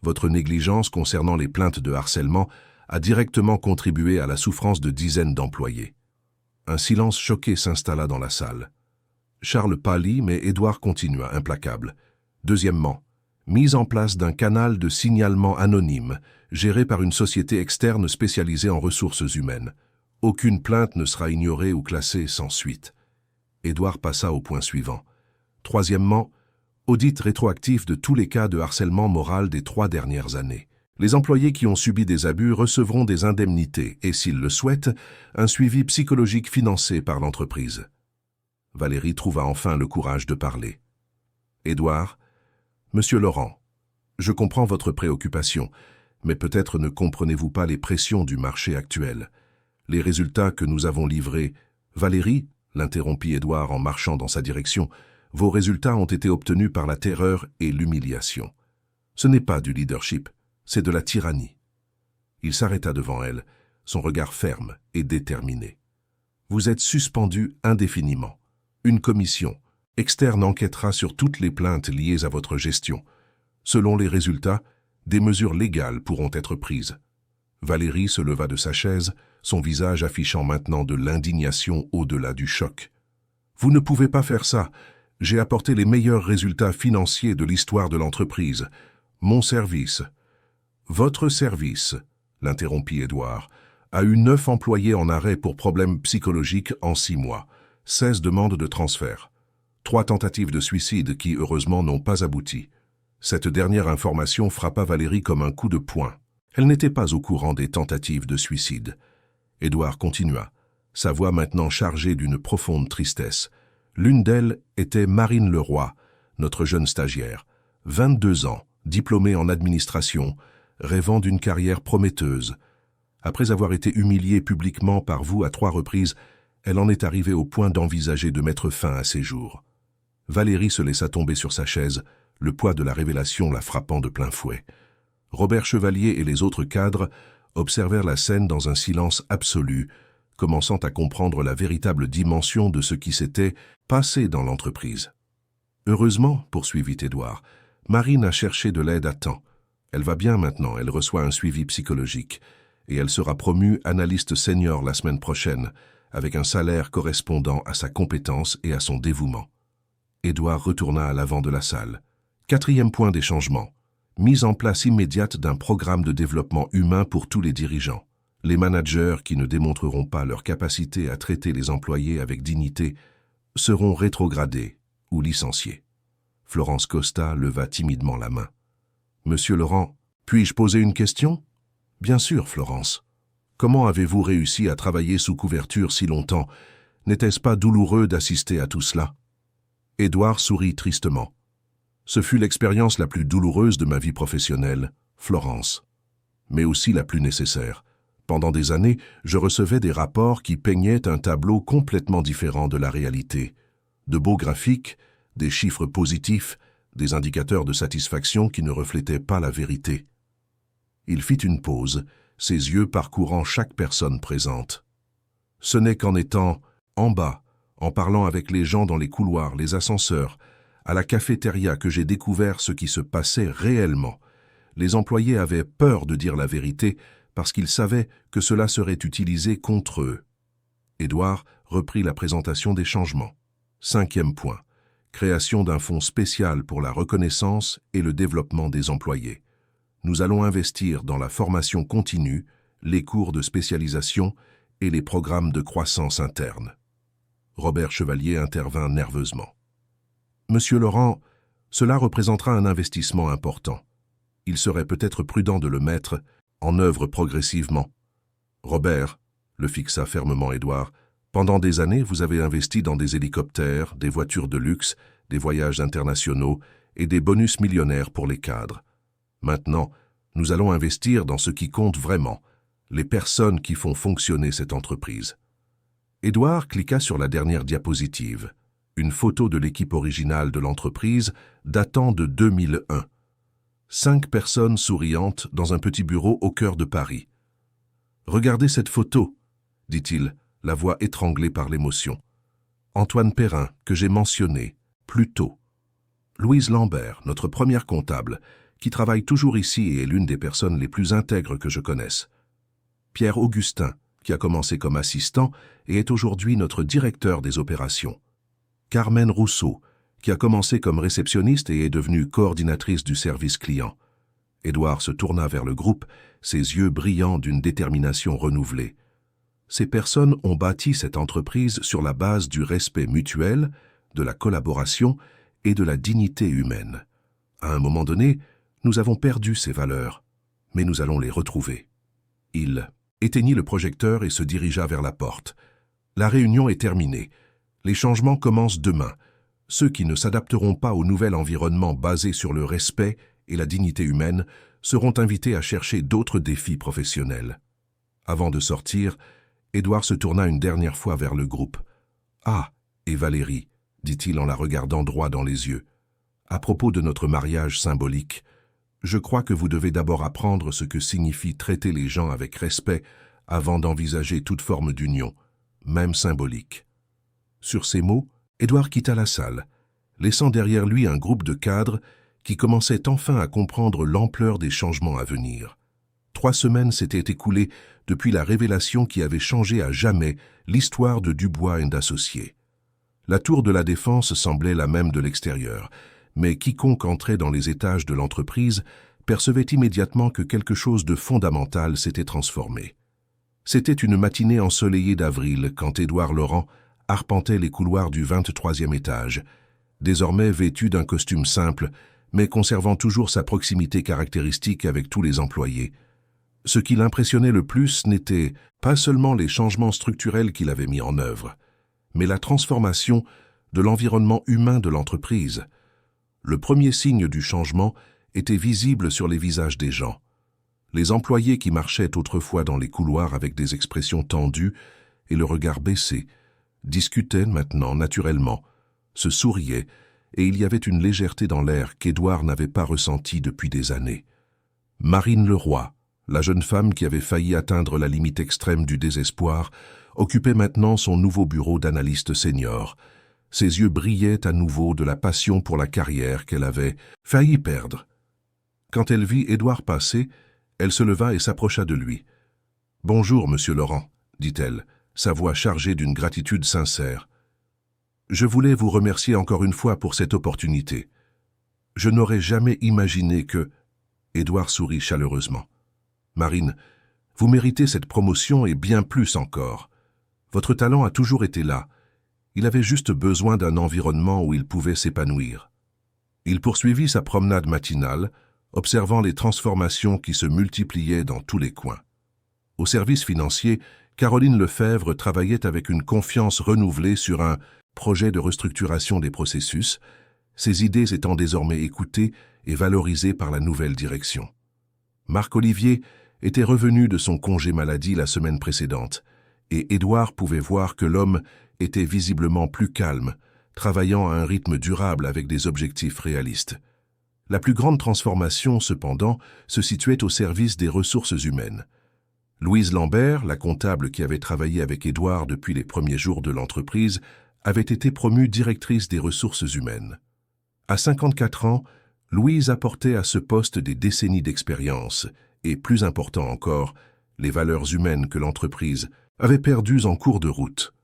Votre négligence concernant les plaintes de harcèlement a directement contribué à la souffrance de dizaines d'employés. » Un silence choqué s'installa dans la salle. Charles pâlit, mais Édouard continua, implacable. « Deuxièmement, mise en place d'un canal de signalement anonyme, géré par une société externe spécialisée en ressources humaines. Aucune plainte ne sera ignorée ou classée sans suite. » Édouard passa au point suivant. « Troisièmement, audit rétroactif de tous les cas de harcèlement moral des 3 dernières années. » Les employés qui ont subi des abus recevront des indemnités et, s'ils le souhaitent, un suivi psychologique financé par l'entreprise. Valérie trouva enfin le courage de parler. Édouard, Monsieur Laurent, je comprends votre préoccupation, mais peut-être ne comprenez-vous pas les pressions du marché actuel. Les résultats que nous avons livrés... Valérie, l'interrompit Édouard en marchant dans sa direction, vos résultats ont été obtenus par la terreur et l'humiliation. Ce n'est pas du leadership, c'est de la tyrannie. Il s'arrêta devant elle, son regard ferme et déterminé. Vous êtes suspendu indéfiniment. Une commission externe enquêtera sur toutes les plaintes liées à votre gestion. Selon les résultats, des mesures légales pourront être prises. Valérie se leva de sa chaise, son visage affichant maintenant de l'indignation au-delà du choc. Vous ne pouvez pas faire ça. J'ai apporté les meilleurs résultats financiers de l'histoire de l'entreprise. Mon service. Votre service, l'interrompit Édouard, a eu 9 employés en arrêt pour problèmes psychologiques en 6 mois, 16 demandes de transfert, 3 tentatives de suicide qui, heureusement, n'ont pas abouti. Cette dernière information frappa Valérie comme un coup de poing. Elle n'était pas au courant des tentatives de suicide. Édouard continua, sa voix maintenant chargée d'une profonde tristesse. L'une d'elles était Marine Leroy, notre jeune stagiaire, 22 ans, diplômée en administration, rêvant d'une carrière prometteuse. Après avoir été humiliée publiquement par vous à 3 reprises, elle en est arrivée au point d'envisager de mettre fin à ses jours. Valérie se laissa tomber sur sa chaise, le poids de la révélation la frappant de plein fouet. Robert Chevalier et les autres cadres observèrent la scène dans un silence absolu, commençant à comprendre la véritable dimension de ce qui s'était passé dans l'entreprise. Heureusement, poursuivit Édouard, Marine a cherché de l'aide à temps. Elle va bien maintenant, elle reçoit un suivi psychologique, et elle sera promue analyste senior la semaine prochaine, avec un salaire correspondant à sa compétence et à son dévouement. Édouard retourna à l'avant de la salle. 4e point des changements. Mise en place immédiate d'un programme de développement humain pour tous les dirigeants. Les managers qui ne démontreront pas leur capacité à traiter les employés avec dignité seront rétrogradés ou licenciés. Florence Costa leva timidement la main. « Monsieur Laurent, puis-je poser une question ?»« Bien sûr, Florence. Comment avez-vous réussi à travailler sous couverture si longtemps? N'était-ce pas douloureux d'assister à tout cela ?» Édouard sourit tristement. « Ce fut l'expérience la plus douloureuse de ma vie professionnelle, Florence, mais aussi la plus nécessaire. Pendant des années, je recevais des rapports qui peignaient un tableau complètement différent de la réalité. De beaux graphiques, des chiffres positifs, des indicateurs de satisfaction qui ne reflétaient pas la vérité. » Il fit une pause, ses yeux parcourant chaque personne présente. « Ce n'est qu'en étant en bas, en parlant avec les gens dans les couloirs, les ascenseurs, à la cafétéria que j'ai découvert ce qui se passait réellement. Les employés avaient peur de dire la vérité parce qu'ils savaient que cela serait utilisé contre eux. » Édouard reprit la présentation des changements. 5e point. Création d'un fonds spécial pour la reconnaissance et le développement des employés. Nous allons investir dans la formation continue, les cours de spécialisation et les programmes de croissance interne. Robert Chevalier intervint nerveusement. « Monsieur Laurent, cela représentera un investissement important. Il serait peut-être prudent de le mettre en œuvre progressivement. » Robert, le fixa fermement Édouard, pendant des années, vous avez investi dans des hélicoptères, des voitures de luxe, des voyages internationaux et des bonus millionnaires pour les cadres. Maintenant, nous allons investir dans ce qui compte vraiment, les personnes qui font fonctionner cette entreprise. Édouard cliqua sur la dernière diapositive, une photo de l'équipe originale de l'entreprise datant de 2001. 5 personnes souriantes dans un petit bureau au cœur de Paris. « Regardez cette photo », dit-il, la voix étranglée par l'émotion. « Antoine Perrin, que j'ai mentionné plus tôt. Louise Lambert, notre première comptable, qui travaille toujours ici et est l'une des personnes les plus intègres que je connaisse. Pierre Augustin, qui a commencé comme assistant et est aujourd'hui notre directeur des opérations. Carmen Rousseau, qui a commencé comme réceptionniste et est devenue coordinatrice du service client. » Édouard se tourna vers le groupe, ses yeux brillants d'une détermination renouvelée. Ces personnes ont bâti cette entreprise sur la base du respect mutuel, de la collaboration et de la dignité humaine. À un moment donné, nous avons perdu ces valeurs. mais nous allons les retrouver. Il éteignit le projecteur et se dirigea vers la porte. La réunion est terminée. Les changements commencent demain. Ceux qui ne s'adapteront pas au nouvel environnement basé sur le respect et la dignité humaine seront invités à chercher d'autres défis professionnels. Avant de sortir, Édouard se tourna une dernière fois vers le groupe. « Ah, et Valérie, dit-il en la regardant droit dans les yeux. À propos de notre mariage symbolique, je crois que vous devez d'abord apprendre ce que signifie traiter les gens avec respect avant d'envisager toute forme d'union, même symbolique. » Sur ces mots, Édouard quitta la salle, laissant derrière lui un groupe de cadres qui commençaient enfin à comprendre l'ampleur des changements à venir. 3 semaines s'étaient écoulées depuis la révélation qui avait changé à jamais l'histoire de Dubois & Associés. La tour de la Défense semblait la même de l'extérieur, mais quiconque entrait dans les étages de l'entreprise percevait immédiatement que quelque chose de fondamental s'était transformé. C'était une matinée ensoleillée d'avril quand Édouard Laurent arpentait les couloirs du 23e étage, désormais vêtu d'un costume simple, mais conservant toujours sa proximité caractéristique avec tous les employés. Ce qui l'impressionnait le plus n'était pas seulement les changements structurels qu'il avait mis en œuvre, mais la transformation de l'environnement humain de l'entreprise. Le premier signe du changement était visible sur les visages des gens. Les employés qui marchaient autrefois dans les couloirs avec des expressions tendues et le regard baissé, discutaient maintenant naturellement, se souriaient, et il y avait une légèreté dans l'air qu'Édouard n'avait pas ressentie depuis des années. Marine Leroy, la jeune femme qui avait failli atteindre la limite extrême du désespoir, occupait maintenant son nouveau bureau d'analyste senior. Ses yeux brillaient à nouveau de la passion pour la carrière qu'elle avait failli perdre. Quand elle vit Édouard passer, elle se leva et s'approcha de lui. « Bonjour, monsieur Laurent, » dit-elle, sa voix chargée d'une gratitude sincère. « Je voulais vous remercier encore une fois pour cette opportunité. Je n'aurais jamais imaginé que... » Édouard sourit chaleureusement. « Marine, vous méritez cette promotion et bien plus encore. Votre talent a toujours été là. Il avait juste besoin d'un environnement où il pouvait s'épanouir. » Il poursuivit sa promenade matinale, observant les transformations qui se multipliaient dans tous les coins. Au service financier, Caroline Lefebvre travaillait avec une confiance renouvelée sur un projet de restructuration des processus, ses idées étant désormais écoutées et valorisées par la nouvelle direction. Marc-Olivier était revenu de son congé maladie la semaine précédente, et Édouard pouvait voir que l'homme était visiblement plus calme, travaillant à un rythme durable avec des objectifs réalistes. La plus grande transformation, cependant, se situait au service des ressources humaines. Louise Lambert, la comptable qui avait travaillé avec Édouard depuis les premiers jours de l'entreprise, avait été promue directrice des ressources humaines. À 54 ans, Louise apportait à ce poste des décennies d'expérience et, plus important encore, les valeurs humaines que l'entreprise avait perdues en cours de route.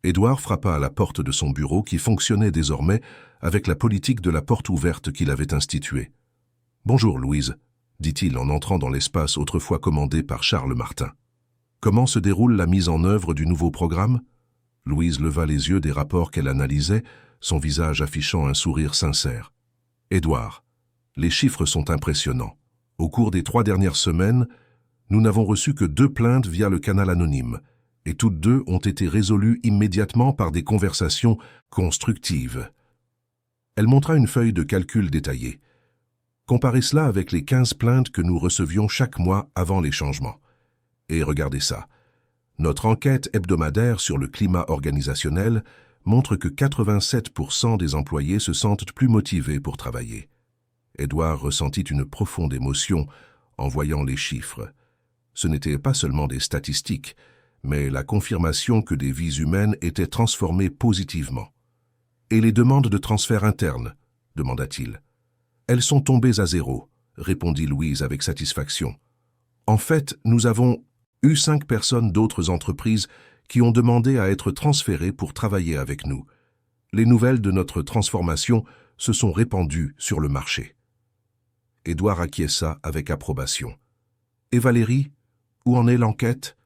Édouard frappa à la porte de son bureau qui fonctionnait désormais avec la politique de la porte ouverte qu'il avait instituée. « Bonjour Louise », dit-il en entrant dans l'espace autrefois commandé par Charles Martin. « Comment se déroule la mise en œuvre du nouveau programme ?» Louise leva les yeux des rapports qu'elle analysait, son visage affichant un sourire sincère. « Édouard, les chiffres sont impressionnants. Au cours des 3 dernières semaines, nous n'avons reçu que 2 plaintes via le canal anonyme, et toutes 2 ont été résolues immédiatement par des conversations constructives. » Elle montra une feuille de calcul détaillée. Comparez cela avec les 15 plaintes que nous recevions chaque mois avant les changements. Et regardez ça. Notre enquête hebdomadaire sur le climat organisationnel montre que 87% des employés se sentent plus motivés pour travailler. Édouard ressentit une profonde émotion en voyant les chiffres. Ce n'étaient pas seulement des statistiques, mais la confirmation que des vies humaines étaient transformées positivement. « Et les demandes de transfert interne ?» demanda-t-il. « Elles sont tombées à 0, répondit Louise avec satisfaction. En fait, nous avons eu 5 personnes d'autres entreprises qui ont demandé à être transférées pour travailler avec nous. Les nouvelles de notre transformation se sont répandues sur le marché. » Édouard acquiesça avec approbation. « Et Valérie, où en est l'enquête ?»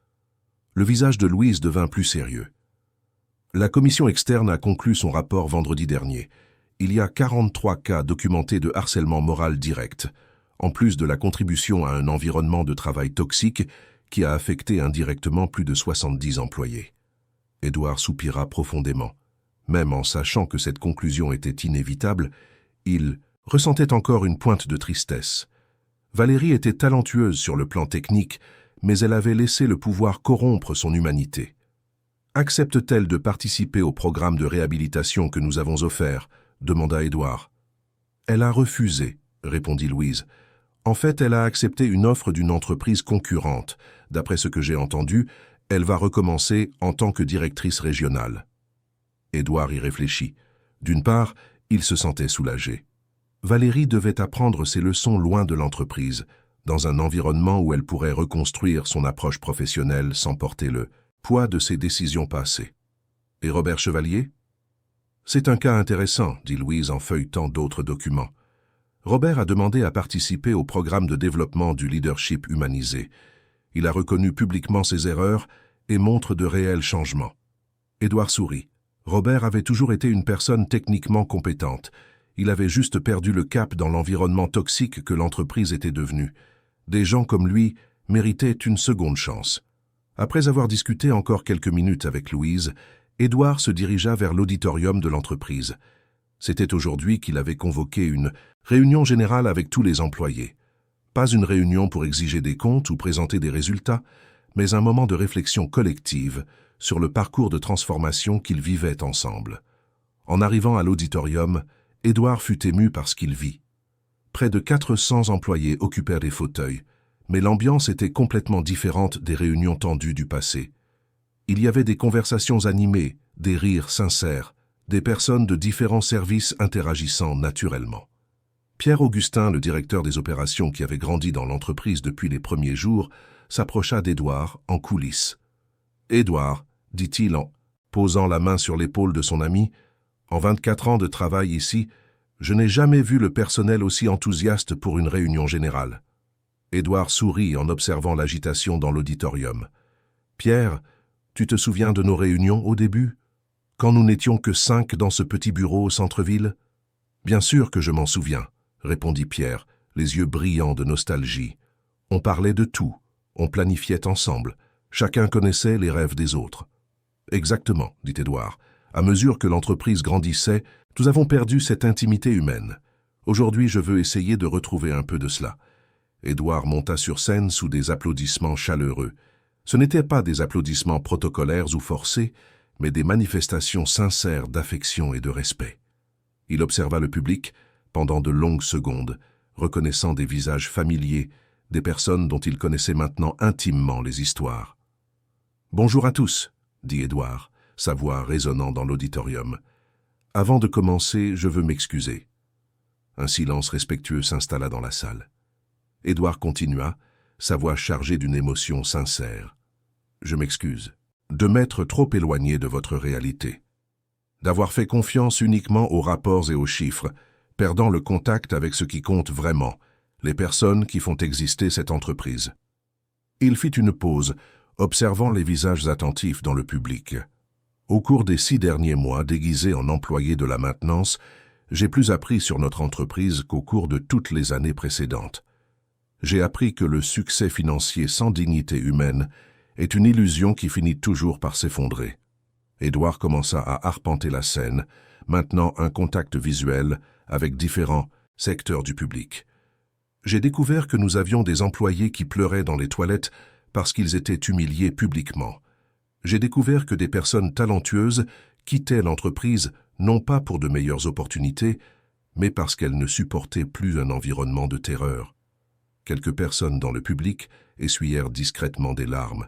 Le visage de Louise devint plus sérieux. La commission externe a conclu son rapport vendredi dernier. Il y a 43 cas documentés de harcèlement moral direct. en plus de la contribution à un environnement de travail toxique qui a affecté indirectement plus de 70 employés. Édouard soupira profondément. Même en sachant que cette conclusion était inévitable, il ressentait encore une pointe de tristesse. Valérie était talentueuse sur le plan technique, mais elle avait laissé le pouvoir corrompre son humanité. Accepte-t-elle de participer au programme de réhabilitation que nous avons offert ? Demanda Édouard. Elle a refusé, répondit Louise. En fait, elle a accepté une offre d'une entreprise concurrente. D'après ce que j'ai entendu, elle va recommencer en tant que directrice régionale. Édouard y réfléchit. D'une part, il se sentait soulagé. Valérie devait apprendre ses leçons loin de l'entreprise, dans un environnement où elle pourrait reconstruire son approche professionnelle sans porter le poids de ses décisions passées. Et Robert Chevalier ? C'est un cas intéressant, dit Louise en feuilletant d'autres documents. Robert a demandé à participer au programme de développement du leadership humanisé. Il a reconnu publiquement ses erreurs et montre de réels changements. Édouard sourit. Robert avait toujours été une personne techniquement compétente. Il avait juste perdu le cap dans l'environnement toxique que l'entreprise était devenue. Des gens comme lui méritaient une seconde chance. Après avoir discuté encore quelques minutes avec Louise, Édouard se dirigea vers l'auditorium de l'entreprise. C'était aujourd'hui qu'il avait convoqué une réunion générale avec tous les employés. Pas une réunion pour exiger des comptes ou présenter des résultats, mais un moment de réflexion collective sur le parcours de transformation qu'ils vivaient ensemble. En arrivant à l'auditorium, Édouard fut ému par ce qu'il vit. Près de 400 employés occupèrent des fauteuils, mais l'ambiance était complètement différente des réunions tendues du passé. Il y avait des conversations animées, des rires sincères, des personnes de différents services interagissant naturellement. Pierre-Augustin, le directeur des opérations qui avait grandi dans l'entreprise depuis les premiers jours, s'approcha d'Édouard en coulisses. « Édouard, dit-il en posant la main sur l'épaule de son ami, en 24 ans de travail ici, je n'ai jamais vu le personnel aussi enthousiaste pour une réunion générale. » Édouard sourit en observant l'agitation dans l'auditorium. « Pierre, tu te souviens de nos réunions au début, quand nous n'étions que 5 dans ce petit bureau au centre-ville ? » « Bien sûr que je m'en souviens, » répondit Pierre, les yeux brillants de nostalgie. « On parlait de tout, on planifiait ensemble, chacun connaissait les rêves des autres. »« Exactement, » dit Édouard. « À mesure que l'entreprise grandissait, nous avons perdu cette intimité humaine. Aujourd'hui, je veux essayer de retrouver un peu de cela. » Édouard monta sur scène sous des applaudissements chaleureux. Ce n'étaient pas des applaudissements protocolaires ou forcés, mais des manifestations sincères d'affection et de respect. Il observa le public pendant de longues secondes, reconnaissant des visages familiers, des personnes dont il connaissait maintenant intimement les histoires. « Bonjour à tous, » dit Édouard, sa voix résonnant dans l'auditorium. « Avant de commencer, je veux m'excuser. » Un silence respectueux s'installa dans la salle. Édouard continua, sa voix chargée d'une émotion sincère. « Je m'excuse de m'être trop éloigné de votre réalité, d'avoir fait confiance uniquement aux rapports et aux chiffres, perdant le contact avec ce qui compte vraiment, les personnes qui font exister cette entreprise. » Il fit une pause, observant les visages attentifs dans le public. « Au cours des 6 derniers mois, déguisé en employé de la maintenance, j'ai plus appris sur notre entreprise qu'au cours de toutes les années précédentes. J'ai appris que le succès financier sans dignité humaine est une illusion qui finit toujours par s'effondrer. » Édouard commença à arpenter la scène, maintenant un contact visuel avec différents secteurs du public. J'ai découvert que nous avions des employés qui pleuraient dans les toilettes parce qu'ils étaient humiliés publiquement. J'ai découvert que des personnes talentueuses quittaient l'entreprise non pas pour de meilleures opportunités, mais parce qu'elles ne supportaient plus un environnement de terreur. Quelques personnes dans le public essuyèrent discrètement des larmes.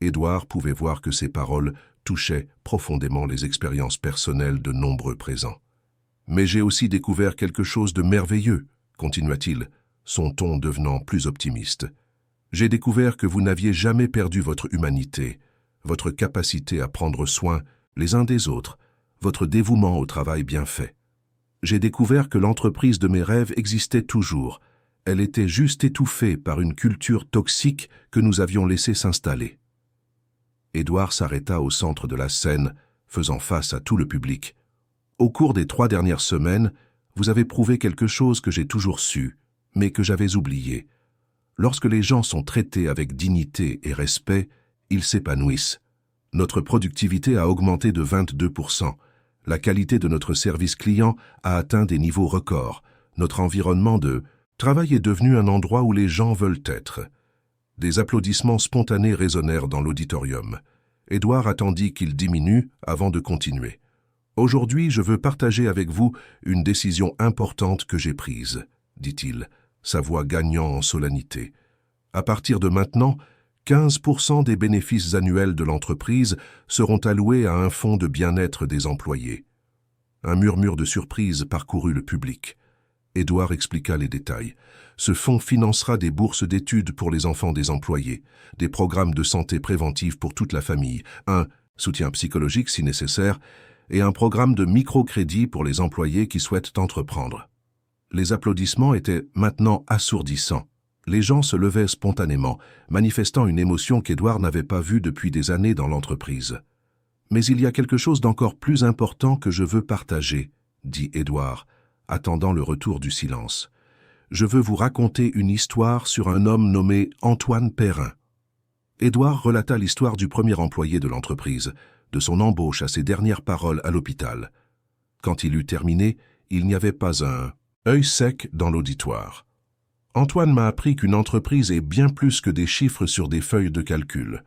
Édouard pouvait voir que ces paroles touchaient profondément les expériences personnelles de nombreux présents. « Mais j'ai aussi découvert quelque chose de merveilleux, » continua-t-il, son ton devenant plus optimiste. « J'ai découvert que vous n'aviez jamais perdu votre humanité, votre capacité à prendre soin les uns des autres, votre dévouement au travail bien fait. J'ai découvert que l'entreprise de mes rêves existait toujours. Elle était juste étouffée par une culture toxique que nous avions laissé s'installer. » Édouard s'arrêta au centre de la scène, faisant face à tout le public. « Au cours des 3 dernières semaines, vous avez prouvé quelque chose que j'ai toujours su. mais que j'avais oublié. Lorsque les gens sont traités avec dignité et respect, ils s'épanouissent. Notre productivité a augmenté de 22%. La qualité de notre service client a atteint des niveaux records. Notre environnement de travail est devenu un endroit où les gens veulent être. Des applaudissements spontanés résonnèrent dans l'auditorium. Édouard attendit qu'il diminue avant de continuer. « Aujourd'hui, je veux partager avec vous une décision importante que j'ai prise, » dit-il, sa voix gagnant en solennité. « À partir de maintenant, 15% des bénéfices annuels de l'entreprise seront alloués à un fonds de bien-être des employés. » Un murmure de surprise parcourut le public. Édouard expliqua les détails. Ce fonds financera des bourses d'études pour les enfants des employés, des programmes de santé préventive pour toute la famille, un soutien psychologique si nécessaire, et un programme de microcrédit pour les employés qui souhaitent entreprendre. Les applaudissements étaient maintenant assourdissants. Les gens se levaient spontanément, manifestant une émotion qu'Édouard n'avait pas vue depuis des années dans l'entreprise. « Mais il y a quelque chose d'encore plus important que je veux partager, » dit Édouard, attendant le retour du silence. « Je veux vous raconter une histoire sur un homme nommé Antoine Perrin. » Édouard relata l'histoire du premier employé de l'entreprise, de son embauche à ses dernières paroles à l'hôpital. Quand il eut terminé, il n'y avait pas un œil sec dans l'auditoire. Antoine m'a appris qu'une entreprise est bien plus que des chiffres sur des feuilles de calcul.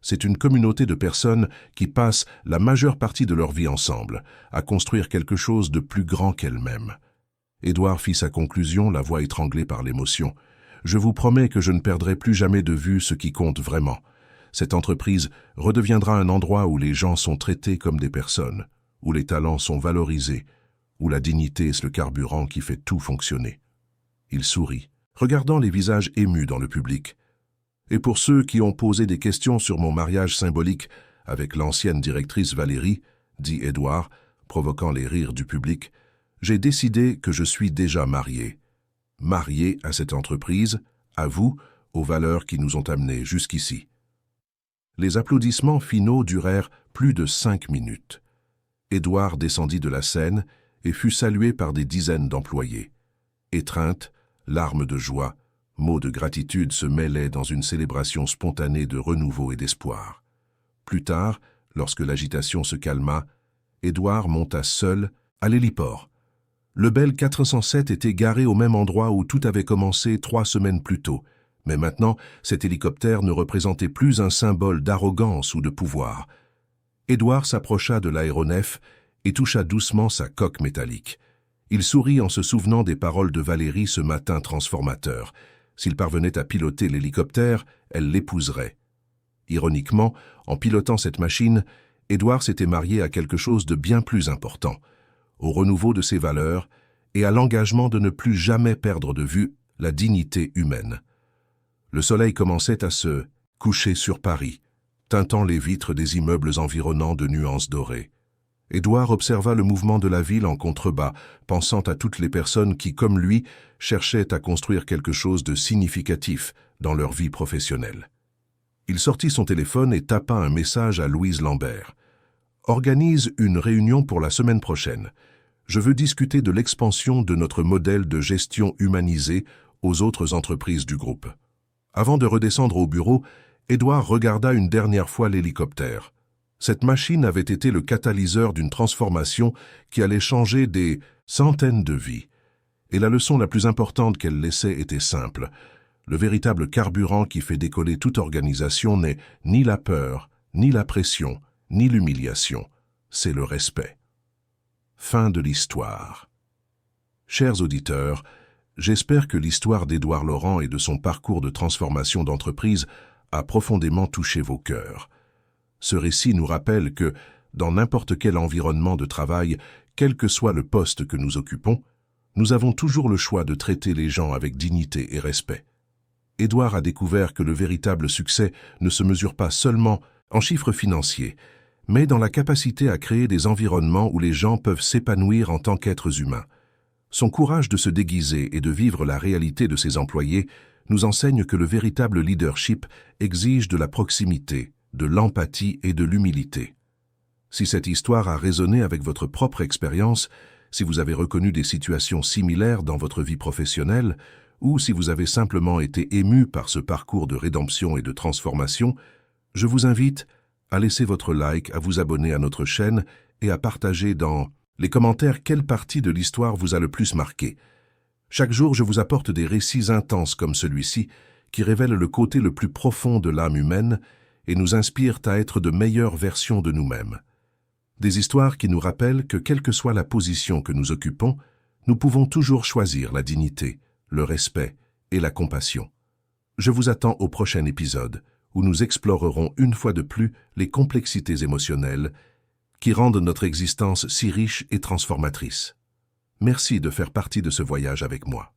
C'est une communauté de personnes qui passent la majeure partie de leur vie ensemble, à construire quelque chose de plus grand qu'elles-mêmes. Édouard fit sa conclusion, la voix étranglée par l'émotion. « Je vous promets que je ne perdrai plus jamais de vue ce qui compte vraiment. Cette entreprise redeviendra un endroit où les gens sont traités comme des personnes, où les talents sont valorisés, où la dignité est le carburant qui fait tout fonctionner. » Il sourit, regardant les visages émus dans le public. « Et pour ceux qui ont posé des questions sur mon mariage symbolique avec l'ancienne directrice Valérie, » dit Édouard, provoquant les rires du public, « j'ai décidé que je suis déjà marié. Marié à cette entreprise, à vous, aux valeurs qui nous ont amenés jusqu'ici. » Les applaudissements finaux durèrent plus de 5 minutes. Édouard descendit de la scène et fut salué par des dizaines d'employés. Étreinte, larmes de joie, mots de gratitude se mêlaient dans une célébration spontanée de renouveau et d'espoir. Plus tard, lorsque l'agitation se calma, Édouard monta seul à l'héliport. Le Bell 407 était garé au même endroit où tout avait commencé 3 semaines plus tôt, mais maintenant, cet hélicoptère ne représentait plus un symbole d'arrogance ou de pouvoir. Édouard s'approcha de l'aéronef et toucha doucement sa coque métallique. Il sourit en se souvenant des paroles de Valérie ce matin transformateur. S'il parvenait à piloter l'hélicoptère, elle l'épouserait. Ironiquement, en pilotant cette machine, Édouard s'était marié à quelque chose de bien plus important, au renouveau de ses valeurs et à l'engagement de ne plus jamais perdre de vue la dignité humaine. Le soleil commençait à se coucher sur Paris, teintant les vitres des immeubles environnants de nuances dorées. Édouard observa le mouvement de la ville en contrebas, pensant à toutes les personnes qui, comme lui, cherchaient à construire quelque chose de significatif dans leur vie professionnelle. Il sortit son téléphone et tapa un message à Louise Lambert. « Organise une réunion pour la semaine prochaine. Je veux discuter de l'expansion de notre modèle de gestion humanisée aux autres entreprises du groupe. » Avant de redescendre au bureau, Édouard regarda une dernière fois l'hélicoptère. Cette machine avait été le catalyseur d'une transformation qui allait changer des centaines de vies. Et la leçon la plus importante qu'elle laissait était simple. Le véritable carburant qui fait décoller toute organisation n'est ni la peur, ni la pression, ni l'humiliation. C'est le respect. Fin de l'histoire. Chers auditeurs, j'espère que l'histoire d'Édouard Laurent et de son parcours de transformation d'entreprise a profondément touché vos cœurs. Ce récit nous rappelle que, dans n'importe quel environnement de travail, quel que soit le poste que nous occupons, nous avons toujours le choix de traiter les gens avec dignité et respect. Édouard a découvert que le véritable succès ne se mesure pas seulement en chiffres financiers, mais dans la capacité à créer des environnements où les gens peuvent s'épanouir en tant qu'êtres humains. Son courage de se déguiser et de vivre la réalité de ses employés nous enseigne que le véritable leadership exige de la proximité, de l'empathie et de l'humilité. Si cette histoire a résonné avec votre propre expérience, si vous avez reconnu des situations similaires dans votre vie professionnelle, ou si vous avez simplement été ému par ce parcours de rédemption et de transformation, je vous invite à laisser votre like, à vous abonner à notre chaîne et à partager dans les commentaires quelle partie de l'histoire vous a le plus marqué. Chaque jour, je vous apporte des récits intenses comme celui-ci qui révèlent le côté le plus profond de l'âme humaine et nous inspirent à être de meilleures versions de nous-mêmes. Des histoires qui nous rappellent que quelle que soit la position que nous occupons, nous pouvons toujours choisir la dignité, le respect et la compassion. Je vous attends au prochain épisode, où nous explorerons une fois de plus les complexités émotionnelles qui rendent notre existence si riche et transformatrice. Merci de faire partie de ce voyage avec moi.